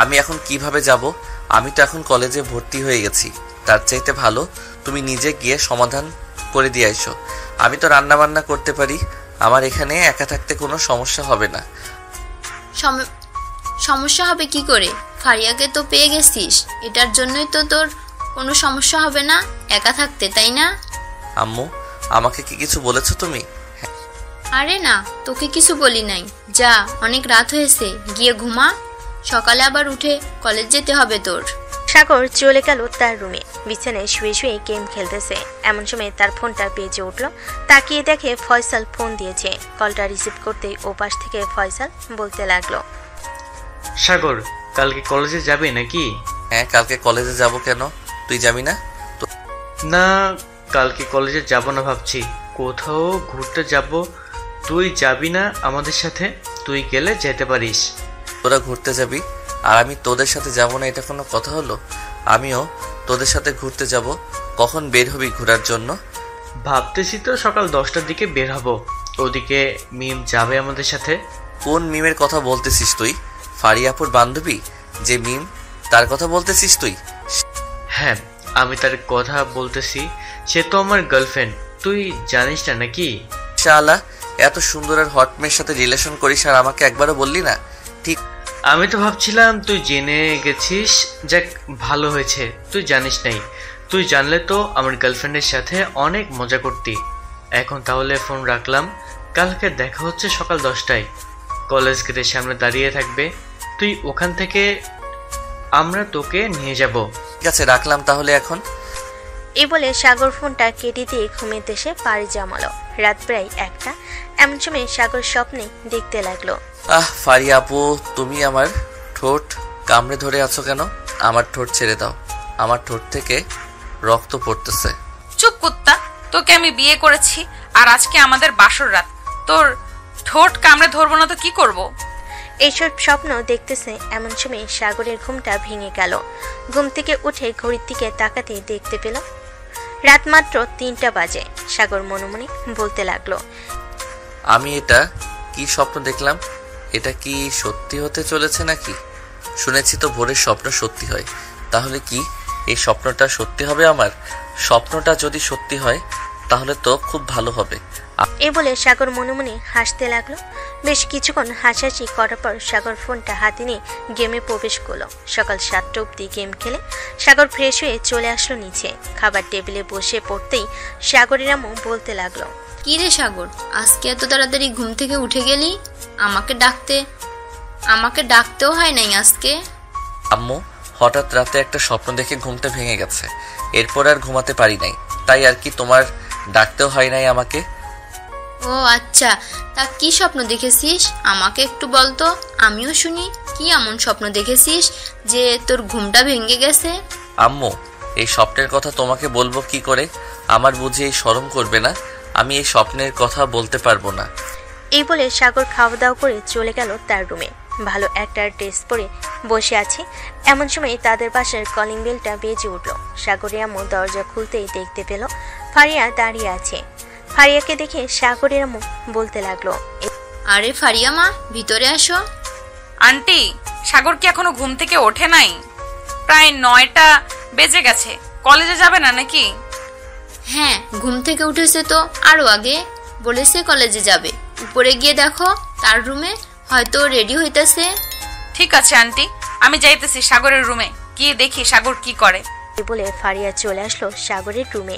আমি এখন কিভাবে যাব? আমি তো এখন কলেজে ভর্তি হয়ে গেছি, তার চাইতে ভালো তুমি নিজে গিয়ে সমাধান করে দিয়ে আইসো। আমি তো রান্না বান্না করতে পারি, আমার এখানে একা থাকতে কোনো সমস্যা হবে না। সমস্যা হবে কি করে? ফারিয়াকে তো পেয়ে গেছিস, এটার জন্যই তো তোর কোনো সমস্যা হবে না একা থাকতে, তাই না? আম্মু, আমাকে কি কিছু বলেছো তুমি? আরে না, তোকে কিছু বলি নাই। যা, অনেক রাত হয়েছে, গিয়ে ঘুমা, সকালে আবার উঠে কলেজ যেতে হবে তোর। সাগর চলে গেল তার রুমে। বিছানায় শুয়ে শুয়ে গেম খেলতেছে। এমন সময় তার ফোনটা বেজে উঠল। তাকিয়ে দেখে ফয়সাল ফোন দিয়েছে। কলটা রিসিভ করতেই ওপাশ থেকে ফয়সাল বলতে লাগলো, সাগর, কালকে কলেজে যাবে নাকি? হ্যাঁ, কালকে কলেজে যাব। কেন, তুই যাবি না? না, কালকে কলেজে যাব না ভাবছি, কোথাও ঘুরতে যাব। তুই যাবি না আমাদের সাথে? তুই গেলে যেতে পারিস। তোরা ঘুরতে যাবি আর আমি তোদের সাথে যাব না, এটা কোনো কথা হলো? আমিও তোদের সাথে ঘুরতে যাব। কখন বের হবি ঘোরার জন্য? ভাবতেছি তো সকাল 10টার দিকে বের হব। ওদিকে মিম যাবে আমাদের সাথে। কোন মিমের কথা বলতেছিস তুই? ফারিয়াপুর বান্ধবী যে মিম, তার কথা বলতেছিস তুই? হ্যাঁ, আমি তার কথা বলতেছি। সে তো আমার গার্লফ্রেন্ড, তুই জানিস না নাকি? শালা, এত সুন্দর আর হট মেয়ের সাথে রিলেশন করিস আর আমাকে একবারও বললি না? ঠিক, আমি তো ভাবছিলাম তুই জেনে গেছিস। যাক, ভালো হয়েছে তুই জানিস নাই। তুই জানলে তো আমার গার্লফ্রেন্ডের সাথে অনেক মজা করতি। এখন তাহলে ফোন রাখলাম, কালকে দেখা হচ্ছে সকাল 10টায়। কলেজ গেটের সামনে দাঁড়িয়ে থাকবে, তুই ওখান থেকে আমরা তোকে নিয়ে যাব। ঠিক আছে, রাখলাম তাহলে এখন। এই বলে সাগর ফোনটা কেটে দিয়ে ঘুমের দেশে পাড়ি জমালো। রাত প্রায় 1টা। এমন সময় সাগর স্বপ্নে দেখতে লাগলো, ফারিয়া আপু, তুমি আমার ঠোঁট কামড়ে ধরে আছো কেন? আমার ঠোঁট ছেড়ে দাও, আমার ঠোঁট থেকে রক্ত পড়তেছে। চুপ কুত্তা, তোকে আমি বিয়ে করেছি আর আজকে আমাদের বাসর রাত, তোর ঠোঁট কামড়ে ধরবো না তো কি করব? এইসব স্বপ্ন দেখতেছে। এমন সময় সাগরের ঘুমটা ভেঙে গেল। ঘুম থেকে উঠে ঘড়ির দিকে তাকাতে দেখতে পেল রাত মাত্র 3টা বাজে। সাগর মনে মনে বলতে লাগলো, আমি এটা কি স্বপ্ন দেখলাম? এটা কি সত্যি হতে চলেছে নাকি? শুনেছি তো ভোরের স্বপ্ন সত্যি হয়, তাহলে কি এই স্বপ্নটা সত্যি হবে আমার? স্বপ্নটা যদি সত্যি হয় তাহলে তো খুব ভালো হবে। এই বলে সাগর মনে মনে হাসতে লাগলো। বেশ কিছুক্ষণ হাসাহাসি করার পর সাগর ফোনটা হাতে নিয়ে গেমে প্রবেশ করলো। সকাল 7টা অবধি গেম খেলে সাগর ফ্রেশ হয়ে চলে আসলো নিচে। খাবার টেবিলে বসে পড়তেই সাগরের আম্মু বলতে লাগলো, কি রে সাগর, আজকে এত তাড়াতাড়ি ঘুম থেকে উঠে গেলি? আমাকে ডাকতেও হয় নাই আজকে। আম্মু, হঠাৎ রাতে একটা স্বপ্ন দেখে ঘুমটা ভেঙে গেছে, এরপর আর ঘুমাতে পারি নাই, তাই আর কি তোমার ডাকতেও হয় নাই আমাকে। ও আচ্ছা, তা কি স্বপ্ন দেখেছিস আমাকে একটু বলতো, আমিও শুনি। কি এমন স্বপ্ন দেখেছিস যে তোর ঘুমটা ভেঙে গেছে? আম্মু, এই স্বপ্নের কথা তোমাকে বলবো কি করে? আমার বুঝি এই শরম করবে না? আমি এই স্বপ্নের কথা বলতে পারবো না। এই বলে সাগর খাওয়া দাওয়া করে চলে গেল তার রুমে। ভালো একটা ড্রেস পরে বসে আছে, এমন সময় তাদের বাসার কলিং বেলটা বেজে উঠল। সাগরের আম্মু দরজা খুলতেই দেখতে পেল ফারিয়া দাঁড়িয়ে আছে। ফারিয়াকে দেখে সাগরের আম্মু বলতে লাগলো, আরে ফারিয়া মা, ভিতরে আসো। আন্টি, সাগর কি এখনো ঘুম থেকে ওঠে নাই? প্রায় 9টা বেজে গেছে, কলেজে যাবে না নাকি? হ্যাঁ, ঘুম থেকে উঠেছে তো আরো আগে, বলেছে কলেজে যাবে। উপরে গিয়ে দেখো তার রুমে, হয়তো রেডি হইতেছে। ঠিক আছে আন্টি, আমি যাইতেছি সাগরের রুমে, গিয়ে দেখি সাগর কি করে। বলে ফারিয়া চলে আসলো সাগরের রুমে।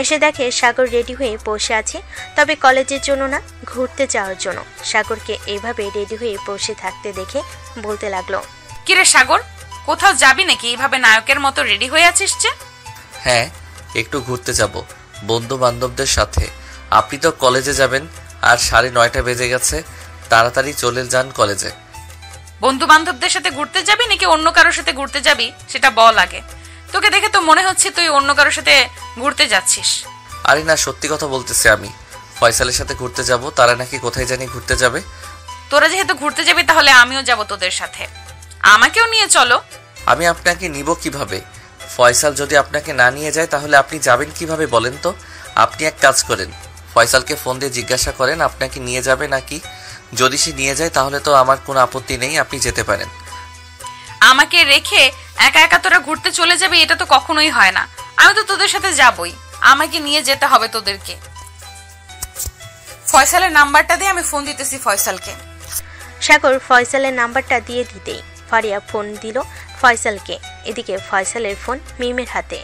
এসে দেখে সাগর রেডি হয়ে বসে আছে, তবে কলেজের জন্য না, ঘুরতে যাওয়ার জন্য। সাগরকে এইভাবে রেডি হয়ে বসে থাকতে দেখে বলতে লাগলো, কিরে সাগর, কোথাও যাবি নাকি? এইভাবে নায়কের মতো রেডি হয়ে আছিস যে? হ্যাঁ, একটু ঘুরতে যাব বন্ধু বান্ধবদের সাথে। আপনি তো কলেজে যাবেন, আর 9:30 বেজে গেছে, তাড়াতাড়ি চলে যান কলেজে। বন্ধু বান্ধবদের সাথে ঘুরতে যাবি নাকি অন্য কারোর সাথে ঘুরতে যাবি সেটা বল আগে। তোকে দেখে তো মনে হচ্ছে তুই অন্য কারোর সাথে ঘুরতে যাচ্ছিস। আরে না, সত্যি কথা বলতেছি আমি। ফয়সালের সাথে ঘুরতে যাব, তারা নাকি কোথায় জানি ঘুরতে যাবে। তোরা যেহেতু ঘুরতে যাবি তাহলে আমিও যাব তোদের সাথে, আমাকেও নিয়ে চলো। আমি আপনাকে নিব কিভাবে? ফয়সাল যদি আপনাকে না নিয়ে যায় তাহলে আপনি যাবেন কিভাবে বলেন তো? আপনি এক কাজ করেন, ফয়সালকে ফোন দিয়ে জিজ্ঞাসা করেন আপনাকে নিয়ে যাবে নাকি। যদি সে নিয়ে যায় তাহলে তো আমার কোনো আপত্তি নেই, আপনি যেতে পারেন। আমাকে রেখে একা একা তোরা ঘুরতে চলে যাবে, এটা তো কখনোই হয় না। আমি তো তোদের সাথে যাবই, আমাকে নিয়ে যেতে হবে তোদেরকে। ফয়সালের নাম্বারটা দিয়ে আমি ফোন দিতেছি ফয়সালকে। সাগর ফয়সালের নাম্বারটা দিয়ে দিতেই ফারিয়া ফোন দিল ফয়সালকে। এদিকে ফয়সালের ফোন মিমের হাতে।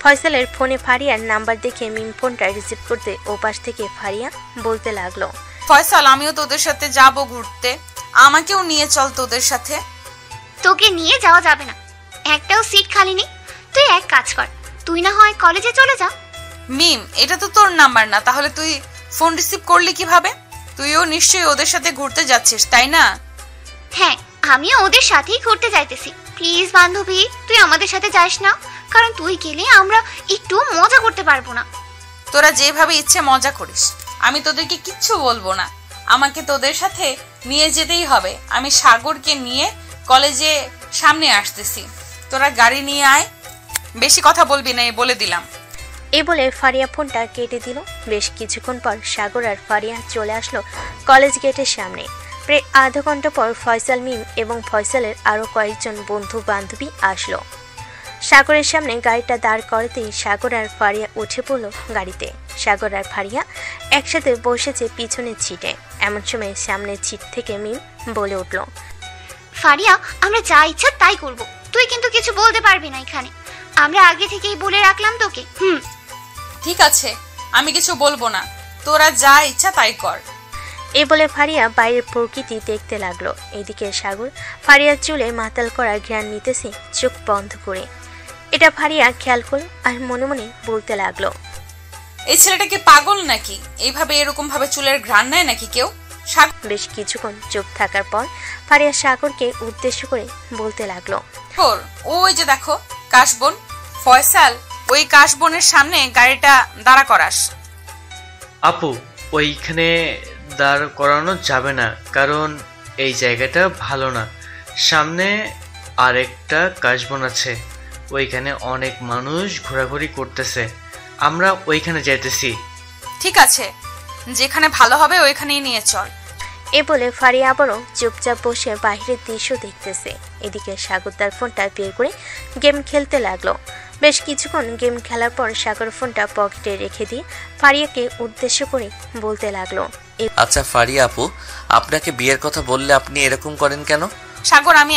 ফয়সালের ফোনে ফারিয়ার নাম্বার দেখে মিম ফোনটা রিসিভ করতে ওপাশ থেকে ফারিয়া বলতে লাগলো, ফয়সাল, আমিও তোদের সাথে যাব ঘুরতে, আমাকেও নিয়ে চল তোদের সাথে। তোকে নিয়ে যাওয়া যাবে না, একটাও সিট খালি নেই। তুই এক কাজ কর, তুই না হয় কলেজে চলে যা। মিম, এটা তো তোর নাম্বার না, তাহলে তুই ফোন রিসিভ করলি কিভাবে? তুইও নিশ্চয়ই ওদের সাথে ঘুরতে যাচ্ছিস, তাই না? হ্যাঁ, আমিও ওদের সাথেই ঘুরতে যাইতেছি। প্লিজ বান্ধবী, তুই আমাদের সাথে যাস না, কারণ তুই গেলে আমরা একটু মজা করতে পারবো না। তোরা যেভাবে ইচ্ছে মজা করিস, আমি তোদেরকে কিচ্ছু বলবো না। আমাকে তোদের সাথে নিয়ে যেতেই হবে। আমি সাগরকে নিয়ে কলেজে সামনে আসতেছি, তোরা গাড়ি নিয়ে আয়। বেশি কথা বলবি না, বলে দিলাম। এই বলে ফারিয়া ফোনটা কেটে দিল। বেশ কিছুক্ষণ পর সাগর আর ফারিয়া চলে আসলো কলেজ গেটের সামনে। প্রায় আধা ঘন্টা পর ফয়সাল, মিম এবং ফয়সালের আরো কয়েকজন বন্ধু বান্ধবী আসলো। সাগরের সামনে গাড়িটা দাঁড় করাতেই সাগর আর ফারিয়া উঠে পড়ল গাড়িতে। সাগর আর ফারিয়া একসাথে বসেছে পিছনের সিটে। এমন সময় সামনের সিট থেকে মিম বলে উঠল, ফারিয়া, আমরা যা ইচ্ছা তাই করব, তুই কিন্তু কিছু বলতে পারবি না এখানে। আমরা আগে থেকেই বলে রাখলাম তোকে। ঠিক আছে, আমি কিছু বলবো না, তোরা যা ইচ্ছা তাই কর। এই বলে ফারিয়া বাইরের প্রকৃতি দেখতে লাগলো। এদিকে সাগর ফারিয়ার চুলে মাতাল করার ঘ্রাণ নিতেছে চোখ বন্ধ করে। এটা ফারিয়া খেয়াল করল আর মনে মনে বলতে লাগলো, এই ছেলেটা কি পাগল নাকি? এইভাবে এরকম ভাবে চুলের ঘ্রাণ নেয় নাকি কেউ? বেশ কিছুক্ষণ চুপ থাকার পর ফারিয়া সাগরকে উদ্দেশ্য করে বলতে লাগলো, ওই যে দেখো কাশবন। ফয়সাল, ওই কাশবনের সামনে গাড়িটা দাঁড়া করাস। আপু, ওইখানে দাঁড় করানো যাবে না, কারণ এই জায়গাটা ভালো না। সামনে আরেকটা কাশবন আছে, ওইখানে অনেক মানুষ ঘোরাঘুরি করতেছে, আমরা ওইখানে যাইতেছি। ঠিক আছে, যেখানে ভালো হবে ওইখানেই নিয়ে চল। এ বলে ফারিয়া আবারও চুপচাপ বসে বাইরের দৃশ্য দেখতেছে। এদিকে সাগর তার ফোনটা বের করে গেম খেলতে লাগলো। বেশ কিছুক্ষণ গেম খেলার পর সাগর ফোনটা পকেটে রেখে দিয়ে ফারিয়াকে উদ্দেশ্য করে বলতে লাগলো, আচ্ছা ফারিয়া আপু, আপনাকে বিয়ের কথা বললে আপনি এরকম করেন কেন? সাগর, আমি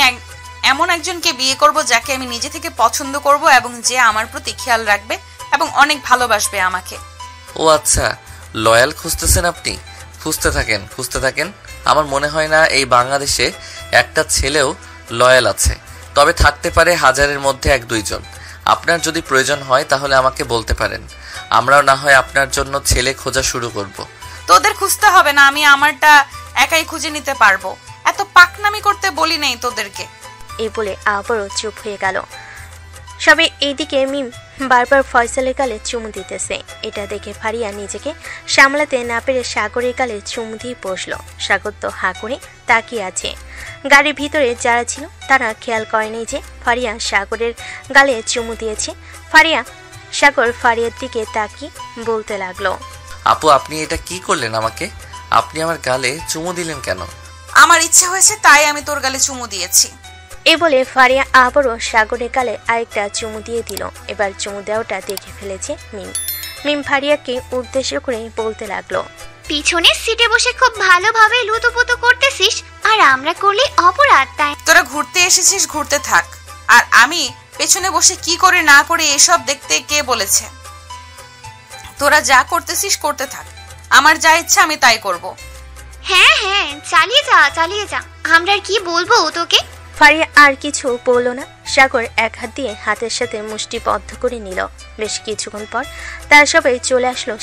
এমন একজনকে বিয়ে করব যাকে আমি নিজে থেকে পছন্দ করব এবং যে আমার প্রতি খেয়াল রাখবে এবং অনেক ভালোবাসবে আমাকে। ও আচ্ছা, লয়াল খুঁজতেছেন আপনি। খুঁজতে থাকেন। আমার মনে হয় না এই বাংলাদেশে একটা ছেলেও লয়াল আছে, তবে থাকতে পারে হাজারের মধ্যে 1-2 জন। আপনার যদি প্রয়োজন হয় তাহলে আমাকে বলতে পারেন, আমরাও না হয় আপনার জন্য ছেলে খোঁজা শুরু করব। তোদের খুঁজতে হবে না, আমি আমারটা একাই খুঁজে নিতে পারবো। এত পাকনামি করতে বলি নাই তোদেরকে। এই বলে আবারও চুপ হয়ে গেল সবাই। এইদিকে মিম বারবার ফয়সালের গালে চুমু দিতেছে। এটা দেখে ফারিয়া নিজেকে সামলাতে না পেরে সাগরের গালে চুমু দিয়ে বসলো। সাগর তো হাঁ করে তাকিয়ে আছে। গাড়ির ভিতরে যারা ছিল তারা খেয়াল করেনি যে ফারিয়া সাগরের গালে চুমু দিয়েছে। সাগর ফারিয়ার দিকে তাকিয়ে বলতে লাগলো, আপু আপনি এটা কি করলেন আমাকে? আপনি আমার গালে চুমু দিলেন কেন? আমার ইচ্ছা হয়েছে তাই আমি তোর গালে চুমু দিয়েছি। এ বলে ফারিয়া আবারও সাগরের গালে আরেকটা চুমু দিয়ে দিল। এবার চুমু দেওয়াটা দেখে ফেলেছে মিম ফারিয়াকে উদ্দেশ্য করে বলতে লাগলো, পিছনের সিটে বসে খুব ভালোভাবে লুতুপুতু করতেছিস, আর আমরা করলে অপরাধ, তাই? তোরা ঘুরতে এসেছিস, ঘুরতে থাক। আর আমি পেছনে বসে কি করে না করে এসব দেখতে কে বলেছে? তোরা যা করতেছিস করতে থাক, আমার যা ইচ্ছা আমি তাই করব। হ্যাঁ, চালিয়ে যা। আমরা আর কি বলবো তোকে? ফারিয়া আর কিছু বলল না। সাগর এক হাত দিয়ে হাতের সাথে মুষ্টিবদ্ধ করে নিল। বেশ কিছুক্ষণ পর তারা সবাই চলে আসলো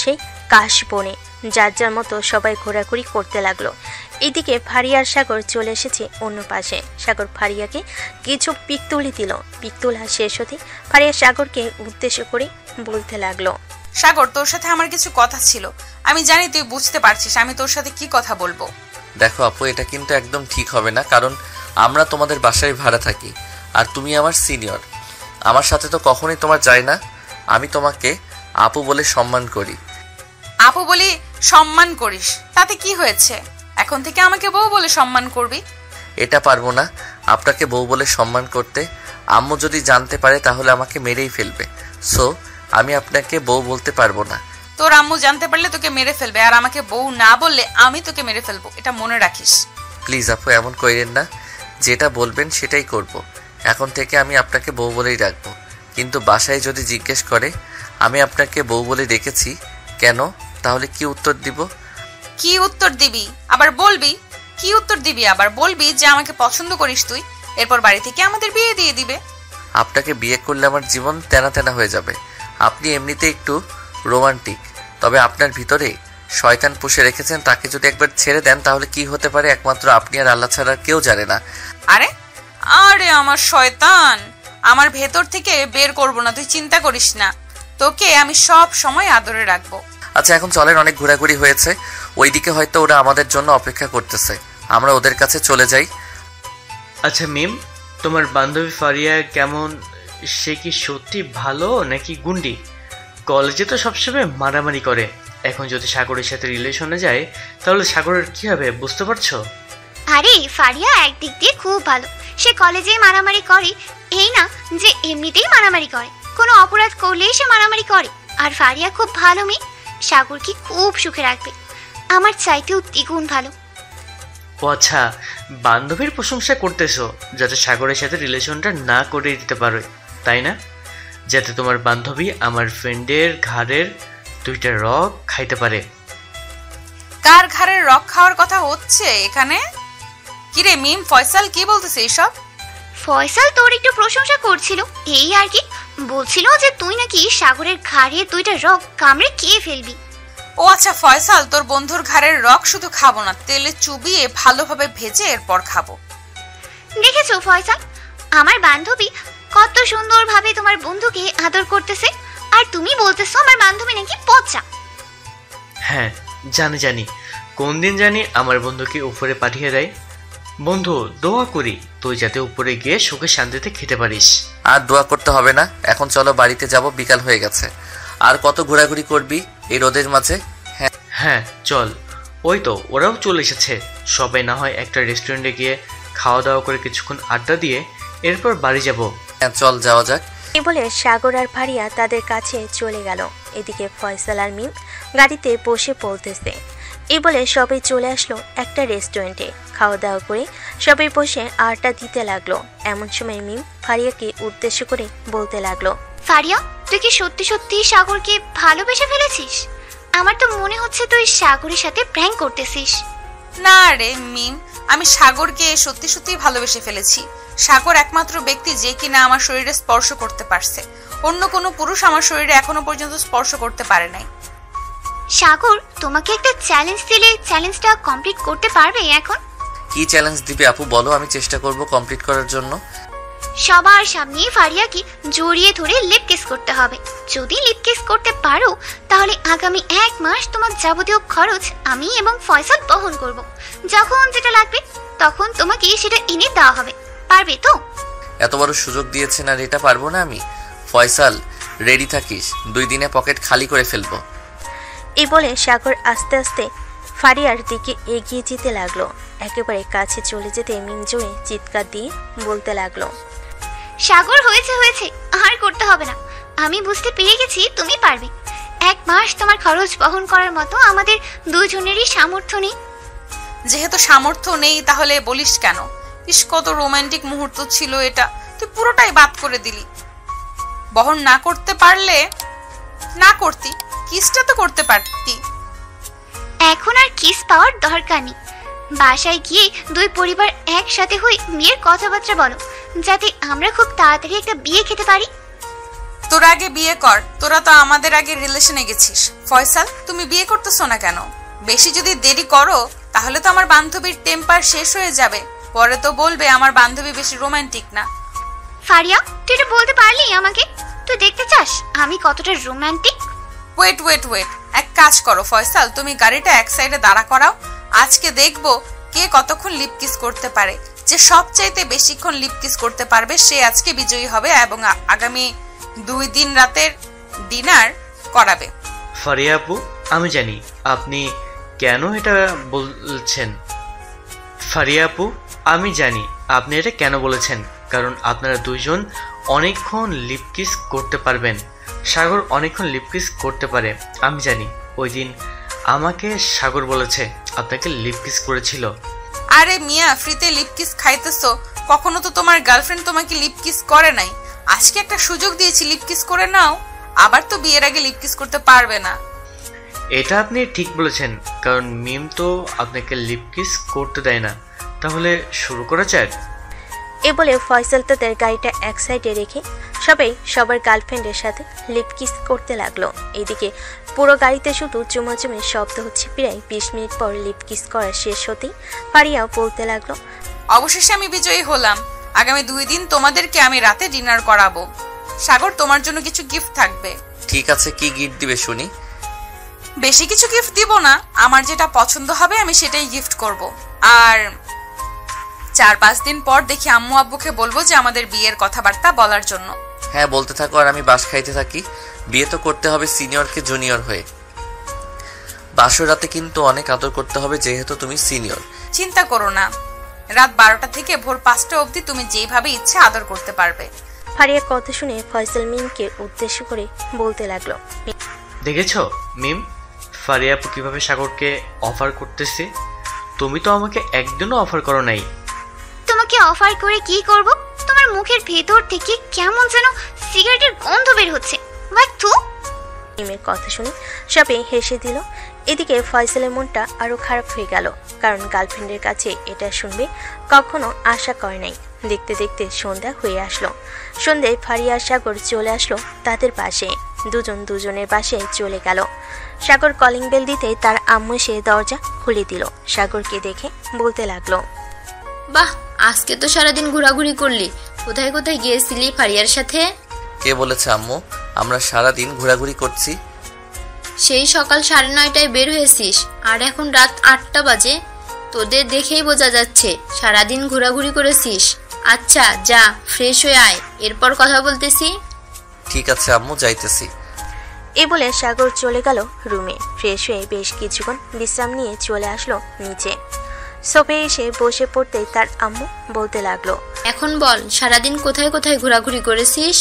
সেই কাশবনে। যার যার মতো সবাই ঘোরাঘুরি করতে লাগলো। এদিকে ফারিয়া আর সাগর চলে এসেছে অন্য পাশে। সাগর ফারিয়াকে কিছু পিক তুলে দিল। পিক তোলা শেষ হতে ফারিয়া সাগরকে উদ্দেশ্য করে বলতে লাগলো, সাগর তোর সাথে আমার কিছু কথা ছিল। আমি জানি তুই বুঝতে পারছিস আমি তোর সাথে কি কথা বলবো। দেখো আপু, এটা কিন্তু একদম ঠিক হবে না, কারণ আমরা তোমাদের বাসায় ভাড়া থাকি আর তুমি আমার সিনিয়র। আমার সাথে তো কখনোই তোমার যায় না। আমি তোমাকে আপু বলে সম্মান করি। আপু বলি সম্মান করিস, তাতে কি হয়েছে? এখন থেকে আমাকে বউ বলে সম্মান করবি। এটা পারবো না আপনাকে বউ বলে সম্মান করতে। আম্মু যদি জানতে পারে তাহলে আমাকে মেরেই ফেলবে। সো আমি আপনাকে বউ বলতে পারবো না। তোর আম্মু জানতে পারলে তোকে মেরে ফেলবে, আর আমাকে বউ না বললে আমি তোকে মেরে ফেলবো, এটা মনে রাখিস। প্লিজ আপু এমন কইরেন না, যেটা বলবেন সেটাই করব। এখন থেকে আমি আপনাকে বউ বলেই রাখবো। কিন্তু বাসায় যদি জিজ্ঞেস করে আমি আপনাকে বউ বলে রেখেছি কেন, তাহলে কি উত্তর দিব? কি উত্তর দিবি আবার বলবি? কি উত্তর দিবি আবার বলবি যে আমাকে পছন্দ করিস তুই, এরপর বাড়ি থেকে আমাদের বিয়ে দিয়ে দিবে। আপনাকে বিয়ে করলে আমার জীবন তেনা তেনা হয়ে যাবে। আপনি এমনিতে একটু রোমান্টিক, তবে আপনার ভিতরে শয়তান পুষে রেখেছেন। তাকে যদি একবার ছেড়ে দেন তাহলে কি হতে পারে একমাত্র আপনি আর আল্লাহ ছাড়া কেউ জানে না। আরে আমার শয়তান আমার ভেতর থেকে বের করব না, তুই চিন্তা করিস না। তোকে আমি সব সময় আদরে রাখবো। আচ্ছা এখন চলেন, অনেক ঘোরাঘুরি হয়েছে। ওইদিকে হয়তো ওরা আমাদের জন্য অপেক্ষা করতেছে, আমরা ওদের কাছে চলে যাই। আচ্ছা মিম, তোমার বান্ধবী ফারিয়া কেমন? সে কি সত্যি ভালো নাকি গুন্ডি? কলেজে তো সবসময় মারামারি করে, এখন যদি সাগরের সাথে রিলেশনে যায় তাহলে সাগরের কি হবে বুঝতে পারছো? আরে ফারিয়া একদিক দিয়ে খুব ভালো, সে কলেজে মারামারি করে এই না যে এমনিতেই মারামারি করে, কোনো অপরাধ করলেই সে মারামারি করে। আর ফারিয়া খুব ভালো মেয়ে, সাগরকে খুব সুখে রাখবে, আমার চাইতেও দ্বিগুণ ভালো। ও আচ্ছা, বান্ধবীর প্রশংসা করতেছো যাতে সাগরের সাথে রিলেশনটা না করে দিতে পারো, তাই না? যাতে তোমার বান্ধবী আমার ফ্রেন্ডের ঘাড়ের 2টা রক খাইতে পারে। কার ঘাড়ের রক খাওয়ার কথা হচ্ছে এখানে? কিরে মিম, ফয়সাল কি বলতেছে এসব? ফয়সাল তোর একটু প্রশংসা করছিল, এই আর কি, বলছিল যে তুই নাকি সাগরের ঘাড়ে 2টা রক কামড়ে খেয়ে ফেলবি। ও আচ্ছা ফয়সাল, তোর বন্ধুর ঘাড়ের রক শুধু খাবো না, তেলে চুবিয়ে ভালোভাবে ভেজে এরপর খাবো। দেখেছো ফয়সাল, আমার বান্ধবী কত সুন্দরভাবে তোমার বন্ধুকে আদর করতেছে, আর তুমি বলতেছো আমার বান্ধবী নাকি পচা। হ্যাঁ জানি, কোন দিন জানি আমার বন্ধুকে উপরে পাঠিয়ে দেয়। বন্ধু দোয়া করি তুই যাতে উপরে গিয়ে সুখে শান্তিতে খেতে পারিস। আর দোয়া করতে হবে না, এখন চলো বাড়িতে যাব, বিকাল হয়ে গেছে। আর কত ঘোরাঘুরি করবি এই রোদের মাঝে? হ্যাঁ চল, ওই তো ওরাও চলে এসেছে। সবাই না হয় একটা রেস্টুরেন্টে গিয়ে খাওয়া দাওয়া করে কিছুক্ষণ আড্ডা দিয়ে এরপর বাড়ি যাব। হ্যাঁ চল যাওয়া যাক। এই বলে সাগর আর ফারিয়া তাদের কাছে চলে গেল। এদিকে ফয়সাল আর মিম গাড়িতে বসে পড়তেছে। এই বলে সবাই চলে আসলো একটা রেস্টুরেন্টে। খাওয়া দাওয়া করে সবাই বসে আড্ডা দিতে লাগলো। এমন সময় মিম ফারিয়াকে উদ্দেশ্য করে বলতে লাগলো, ফারিয়া তুই কি সত্যি সত্যি সাগরকে ভালোবেসে ফেলেছিস? আমার তো মনে হচ্ছে তুই সাগরের সাথে প্র্যাঙ্ক করতেছিস। না রে মিম, আমি সাগরকে সত্যি সত্যি ভালোবেসে ফেলেছি। সাগর একমাত্র ব্যক্তি যে কিনা আমার শরীরে স্পর্শ করতে পারছে। অন্য কোনো পুরুষ আমার শরীরে এখনো পর্যন্ত স্পর্শ করতে পারে নাই। সাগর তোমাকে একটা চ্যালেঞ্জ দিলে চ্যালেঞ্জটা কমপ্লিট করতে পারবে এখন? কি চ্যালেঞ্জ দিবে আপু বলো, আমি চেষ্টা করব কমপ্লিট করার জন্য। সবার সামনে ফারিয়াকে জড়িয়ে ধরে লিপ কিস করতে হবে। যদি লিপ কিস করতে পারো তাহলে আগামী 1 মাস তোমার যাবতীয় খরচ আমি এবং ফয়সাল বহন করব। যখন যেটা লাগবে তখন তোমাকে সেটা এনে দেওয়া হবে। পারবে তো? এত বড় সুযোগ দিয়েছেন আর এটা পারবো না আমি? ফয়সাল রেডি থাকিস, 2 দিনে পকেট খালি করে ফেলবো। এই বলে সাগর আস্তে আস্তে ফারিয়ার দিকে এগিয়ে যেতে লাগলো। একেবারে কাছে চলে যেতে মিম জোরে চিৎকার দিয়ে বলতে লাগলো, সাগর হয়েছে হয়েছে, আর করতে হবে না। আমি বুঝতে পেরে গেছি তুমি পারবে। 1 মাস তোমার খরচ বহন করার মতো আমাদের দুজনেরই সামর্থ্য নেই। যেহেতু সামর্থ্য নেই তাহলে বলিস কেন? ইস, কত রোমান্টিক মুহূর্ত ছিল এটা, তুই পুরোটাই বাদ করে দিলি। বহন না করতে পারলে না করতি, কিসটা তো করতে পারতি। এখন আর কিস পাওয়ার দরকার নেই। বাসায় গিয়ে 2 পরিবার একসাথে হয়ে বিয়ের কথাবার্তা বলো, যাতে আমরা খুব তাড়াতাড়ি একটা বিয়ে খেতে পারি। তোরা আগে বিয়ে কর, তোরা তো আমাদের আগে রিলেশনে গেছিস। ফয়সাল, তুমি বিয়ে করতেছো না কেন? বেশি যদি দেরি করো তাহলে তো আমার বান্ধবীর টেম্পার শেষ হয়ে যাবে। পরে তো বলবে আমার বান্ধবী বেশি রোমান্টিক না। ফারিয়া, তুই এটা বলতে পারলি আমাকে? তুই দেখতে চাস আমি কতটা রোমান্টিক? ওয়েট ওয়েট ওয়েট, এক কাজ করো ফয়সাল, তুমি গাড়িটা এক সাইডে দাঁড়া করাও। আজকে দেখবো কে কতক্ষণ লিপ কিস করতে পারে। যে সবচাইতে বেশিক্ষণ লিপ কিস করতে পারবে সে আজকে বিজয়ী হবে এবং আগামী 2 দিন রাতের ডিনার করাবে। ফারিয়া আপু, আমি জানি আপনি কেন এটা বলছেন। ফারিয়া আপু, আমি জানি আপনি এটা কেন বলেছেন, কারণ আপনারা দুইজন অনেকক্ষণ লিপ কিস করতে পারবেন। সাগর অনেকক্ষণ লিপ কিস করতে পারে, আমি জানি। ওই দিন আমাকে সাগর বলেছে আপনাকে লিপ কিস করেছিল। আরে মিয়া, ফ্রিতে লিপ কিস খাইতেছো? কখনো তো তোমার গার্লফ্রেন্ড তোমাকে লিপ কিস করে নাই। আজকে একটা সুযোগ দিয়েছি, লিপ কিস করে নাও। আবার তো বিয়ের আগে লিপ কিস করতে পারবে না। এটা আপনি ঠিক বলেছেন, কারণ মিম তো আপনাকে লিপ কিস করতে দেয় না। তাহলে শুরু করা যাক। এ বলে ফয়সাল তাদের গাড়িটা এক সাইডে রেখে সবাই সবার গার্লফ্রেন্ডের সাথে লিপ কিস করতে লাগলো। এদিকে পুরো গাড়িতে শুধু চুমাচুমির শব্দ হচ্ছে। প্রায় 20 মিনিট পর লিপ কিস করা শেষ হতেই ফারিয়াও বলতে লাগলো, অবশেষে আমি বিজয়ী হলাম। আগামী 2 দিন তোমাদেরকে আমি রাতে ডিনার করাবো। সাগর, তোমার জন্য কিছু গিফট থাকবে। ঠিক আছে, কি গিফট দিবে শুনি? বেশি কিছু গিফট দিব না, আমার যেটা পছন্দ হবে আমি সেটাই গিফট করব। আর 4-5 দিন পর দেখি আম্মু আব্বুকে বলবো যে আমাদের বিয়ের কথাবার্তা বলার জন্য। হ্যাঁ, বলতে থাকো আর আমি বাস খাইতে থাকি। বিয়ে তো করতে হবে সিনিয়রকে জুনিয়র হয়ে। বাসর রাতে কিন্তু অনেক আদর করতে হবে যেহেতু তুমি সিনিয়র। চিন্তা করো না, রাত 12টা থেকে ভোর 5টা অবধি তুমি যেভাবে ইচ্ছে আদর করতে পারবে। ফারিয়ার কথা শুনে ফয়সাল মিমকে উদ্দেশ্য করে বলতে লাগলো, দেখেছো মিম, ফারিয়া আপু কিভাবে সাগরকে অফার করতেছে? তুমি তো আমাকে একদিনও অফার করো নাই। তোমাকে অফার করে কি করব? তোমার মুখের ভেতর থেকে কেমন যেন সিগারেটের গন্ধ বের হচ্ছে। মিমের কথা শুনে সবাই হেসে দিল। এদিকে ফয়সালের মনটা আরো খারাপ হয়ে গেল, কারণ গার্লফ্রেন্ডের কাছে এটা শুনবে কখনো আশা করে নাই। দেখতে দেখতে সন্ধ্যা হয়ে আসলো। সন্ধ্যায় ফারিয়া আর সাগর চলে আসলো তাদের পাশে। দুজন দুজনের বাসায় চলে গেল। সাগর কলিং বেল দিতে তার আম্মু সে দরজা খুলে দিল। সাগরকে দেখে বলতে লাগলো, বাহ, আজকে তো সারাদিন ঘোরাঘুরি করলি। কোথায় কোথায় গিয়েছিলি ফারিয়ার সাথে? কে বলেছে আম্মু আমরা সারাদিন ঘোরাঘুরি করছি? সেই সকাল 9:30টায় বের হয়েছিস আর এখন রাত 8টা বাজে। তোদের দেখেই বোঝা যাচ্ছে সারাদিন ঘোরাঘুরি করেছিস। আচ্ছা যা, ফ্রেশ হয়ে আয়, এরপর কথা বলতেছি। ঠিক আছে আম্মু, যাইতেছি। এ বলে সাগর চলে গেল রুমে। ফ্রেশ হয়ে বেশ কিছুক্ষণ বিশ্রাম নিয়ে চলে আসলো নিচে। সোফে এসে বসে পড়তেই তার আম্মু বলতে লাগলো, এখন বল সারাদিন কোথায় কোথায় ঘোরাঘুরি করেছিস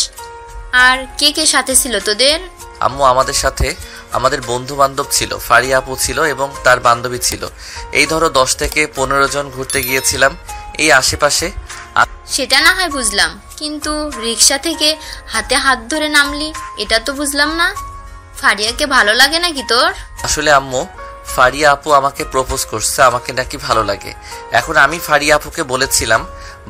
আর কে কে সাথে ছিল তোদের? আম্মু, আমাদের সাথে আমাদের বন্ধু বান্ধব ছিল, ফারিয়া আপু ছিল এবং তার বান্ধবী ছিল। এই ধরো 10 থেকে 15 জন ঘুরতে গিয়েছিলাম এই আশেপাশে। সেটা না হয় বুঝলাম, কিন্তু রিক্সা থেকে হাতে হাত ধরে নামলি, এটা তো বুঝলাম না। ফারিয়াকে ভালো লাগে নাকি তোর? আসলে আম্মু, ফারিয়া আপু আমাকে প্রপোজ করছে, আমাকে নাকি ভালো লাগে। এখন আমি ফারিয়া আপুকে বলেছিলাম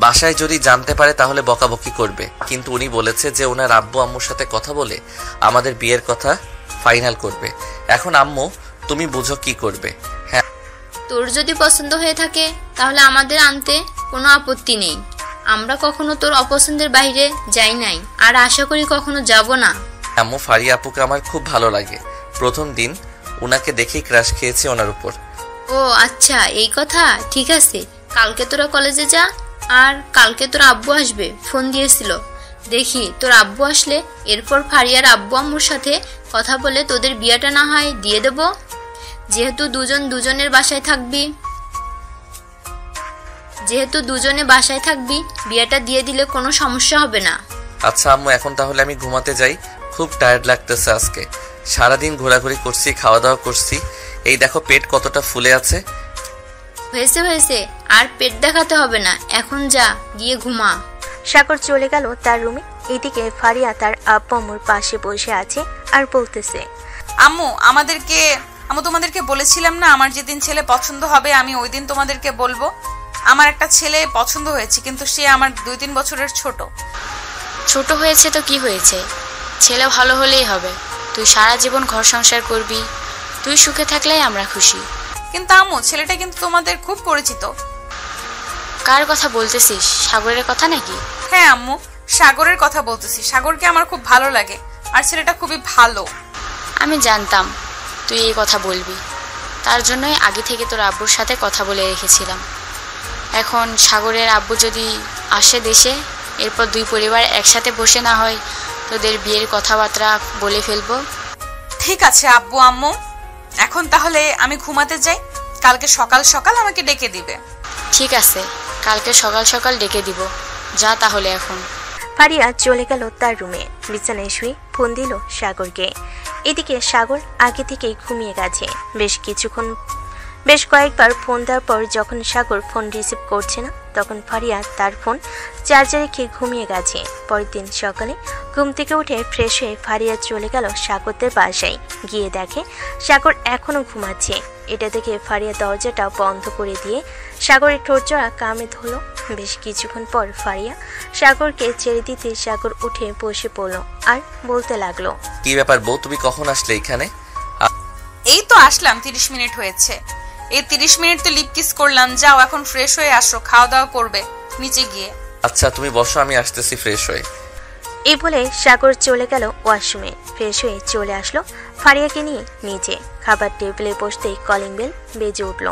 বাসায় যদি জানতে পারে তাহলে বকাবকি করবে, কিন্তু উনি বলেছে যে ওনার আব্বু আম্মুর সাথে কথা বলে আমাদের বিয়ের কথা ফাইনাল করবে। এখন আম্মু তুমি বুঝো কি করবে। হ্যাঁ, তোর যদি পছন্দ হয়ে থাকে তাহলে আমাদের আনতে কোনো আপত্তি নেই। আমরা কখনো তোর অপছন্দের বাইরে যাই নাই, আর আশা করি কখনো যাব না। আম্মু, ফারিয়া আপুকে আমার খুব ভালো লাগে। প্রথম দিন ওনাকে দেখেই ক্রাশ খেয়েছে ওনার উপর। ও আচ্ছা, এই কথা। ঠিক আছে, কালকে তোরা কলেজে যা, আর কালকে তোর আব্বু আসবে, ফোন দিয়েছিল। দেখি তোর আব্বু আসলে এরপর ফারিয়ার আব্বু আম্মুর সাথে কথা বলে তোদের বিয়েটা না হয় দিয়ে দেব। যেহেতু দুজনে বাসায় থাকবি, বিয়েটা দিয়ে দিলে কোনো সমস্যা হবে না। আচ্ছা আম্মু, এখন তাহলে আমি ঘুমাতে যাই, খুব টায়ার্ড লাগতেছে আজকে। সারাদিন ঘোরাঘুরি করছি, খাওয়া দাওয়া করছি, এই দেখো পেট কতটা ফুলে আছে। হয়েছে, আর পেট দেখাতে হবে না, এখন যা, গিয়ে ঘুমা। সাগর চলে গেল তার রুমে। এদিকে ফারিয়া তার আব্বু আম্মুর পাশে বসে আছে আর বলতেছে, আম্মু তোমাদেরকে বলেছিলাম না আমার যেদিন ছেলে পছন্দ হবে আমি ওই দিন তোমাদেরকে বলবো। আমার একটা ছেলে পছন্দ হয়েছে, কিন্তু সে আমার 2-3 বছরের ছোট হয়েছে তো কি হয়েছে, ছেলে ভালো হলেই হবে। তুই সারা জীবন ঘর সংসার করবি, তুই সুখে থাকলেই আমরা খুশি। কিন্তু আম্মু, ছেলেটা কিন্তু তোমাদের খুব পরিচিত। কার কথা বলতেছিস? সাগরের কথা নাকি? হ্যাঁ আম্মু, সাগরের কথা বলতেছি। সাগরকে আমার খুব ভালো লাগে, আর ছেলেটা খুবই ভালো। আমি জানতাম তুই এই কথা বলবি, তার জন্যই আগে থেকে তোর আব্বুর সাথে কথা বলে রেখেছিলাম। এখন সাগরের আব্বু যদি আসে দেশে, এরপর 2 পরিবার একসাথে বসে না হয় তোদের বিয়ের কথাবার্তা বলে ফেলবো। ঠিক আছে আব্বু আম্মু, এখন তাহলে আমি ঘুমাতে যাই, কালকে সকাল সকাল আমাকে ডেকে দিবে। ঠিক আছে, কালকে সকাল সকাল ডেকে দিব, যা তাহলে এখন। ফারিয়া চলে গেল তার রুমে। বিছানায় শুয়ে ফোন দিল সাগরকে। এদিকে সাগর আগে থেকেই ঘুমিয়ে গেছে। বেশ কয়েকবার ফোন দেওয়ার পর যখন সাগর ফোন রিসিভ করছে না, তখন ফারিয়া তার ফোন চার্জে রেখে ঘুমিয়ে গেছে। পরের দিন সকালে ঘুম থেকে উঠে ফ্রেশ হয়ে ফারিয়া চলে গেল সাগরদের বাসায়। গিয়ে দেখে সাগর এখনো ঘুমাচ্ছে। এটা দেখে ফারিয়া দরজাটা বন্ধ করে দিয়ে সাগরের ঠোঁটজোড়া কামড়ে ধরল। বেশ কিছুক্ষণ পর ফারিয়া সাগরকে ছেড়ে দিতে সাগর উঠে বসে পড়ল আর বলতে লাগলো, কি ব্যাপার বউ, তুমি কখন আসলে এখানে? এই তো আসলাম, 30 মিনিট হয়েছে। এই 30 মিনিট তো লিপ কিস করলাম। যাও এখন ফ্রেশ হয়ে আসো, খাওয়া দাওয়া করবে নিচে গিয়ে। আচ্ছা তুমি বসো, আমি আসতেছি ফ্রেশ হয়ে। এই বলে সাগর চলে গেল ওয়াশরুমে। ফ্রেশ হয়ে চলে আসলো ফারিয়াকে নিয়ে নিচে। খাবার টেবিলে বসতেই কলিং বেল বেজে উঠল।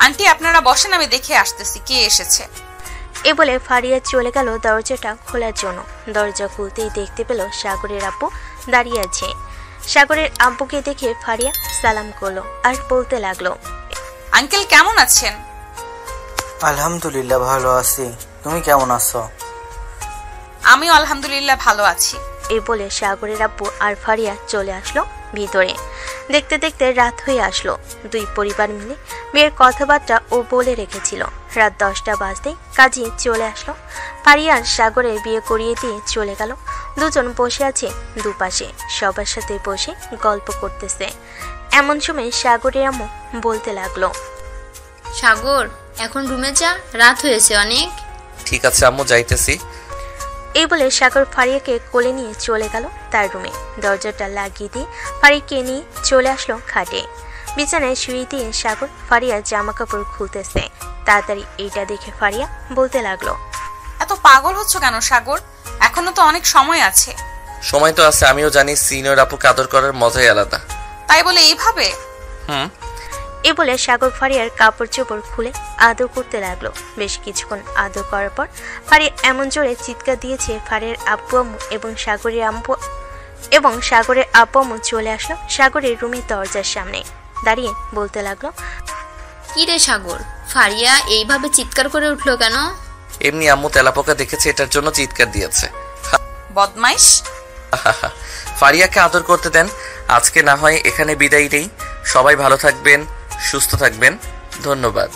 আন্টি আপনারা বসেন, আমি দেখে আসতেছি কে এসেছে। এ বলে ফারিয়া চলে গেল দরজাটা খোলার জন্য। দরজা খুলতেই দেখতে পেল সাগরের আব্বু দাঁড়িয়ে আছে। সাগরের আব্বুকে দেখে ফারিয়া সালাম করলো আর বলতে লাগলো, আঙ্কেল কেমন আছেন? আলহামদুলিল্লাহ ভালো আছি, তুমি কেমন আছো? আমিও আলহামদুলিল্লাহ ভালো আছি। এই বলে সাগরের আব্বু আর ফারিয়া চলে আসলো ভিতরে। দেখতে দেখতে রাত হয়ে আসলো। 2 পরিবার মিলে বিয়ের কথাবার্তা ও বলে রেখেছিল। রাত 10টা বাজতেই কাজী চলে আসলো। ফারিয়ার সাগরের বিয়ে করিয়ে দিয়ে চলে গেল। দুজন বসে আছে দুপাশে, সবার সাথে বসে গল্প করতেছে। এমন সময় সাগরের আম্মু বলতে লাগলো, সাগর এখন রুমে যা, রাত হয়েছে অনেক। ঠিক আছে আম্মু, যাইতেছি। এই বলে সাগর ফারিয়াকে কোলে নিয়ে চলে গেল তার রুমে। দরজাটা লাগিয়ে দিয়ে ফারিয়াকে নিয়ে চলে আসলো খাটে। বিছানায় শুয়ে দিয়ে সাগর ফারিয়ার জামা কাপড় খুলতেছে। তাড়াতাড়ি এইটা দেখে ফারিয়া বলতে লাগলো, এত পাগল হচ্ছ কেন সাগর? এখনো তো অনেক সময় আছে। সময় তো আছে, আমিও জানি সিনিয়র আপুকে আদর করার মজাই আলাদা। তাই বলে এইভাবে? এ বলে সাগর ফারিয়ার কাপড় চোপড় খুলে আদর করতে লাগলো। বেশ কিছুক্ষণ আদর করার পর ফারিয়া এমন জোরে চিৎকার দিয়েছে ফারিয়ার আব্বু আম্মু এবং সাগরের আব্বু আম্মু চলে আসলো সাগরের রুমের দরজার সামনে। দাঁড়িয়ে বলতে লাগলো, কি রে সাগর, ফারিয়া এইভাবে চিৎকার করে উঠলো কেন? এমনি আম্মু তেলাপোকা দেখেছে, এটার জন্য চিৎকার দিয়েছে। বদমাইশ। ফারিয়াকে আদর করতে দেন। আজকে না হয় এখানে বিদায় নেই। সবাই ভালো থাকবেন, সুস্থ থাকবেন। ধন্যবাদ।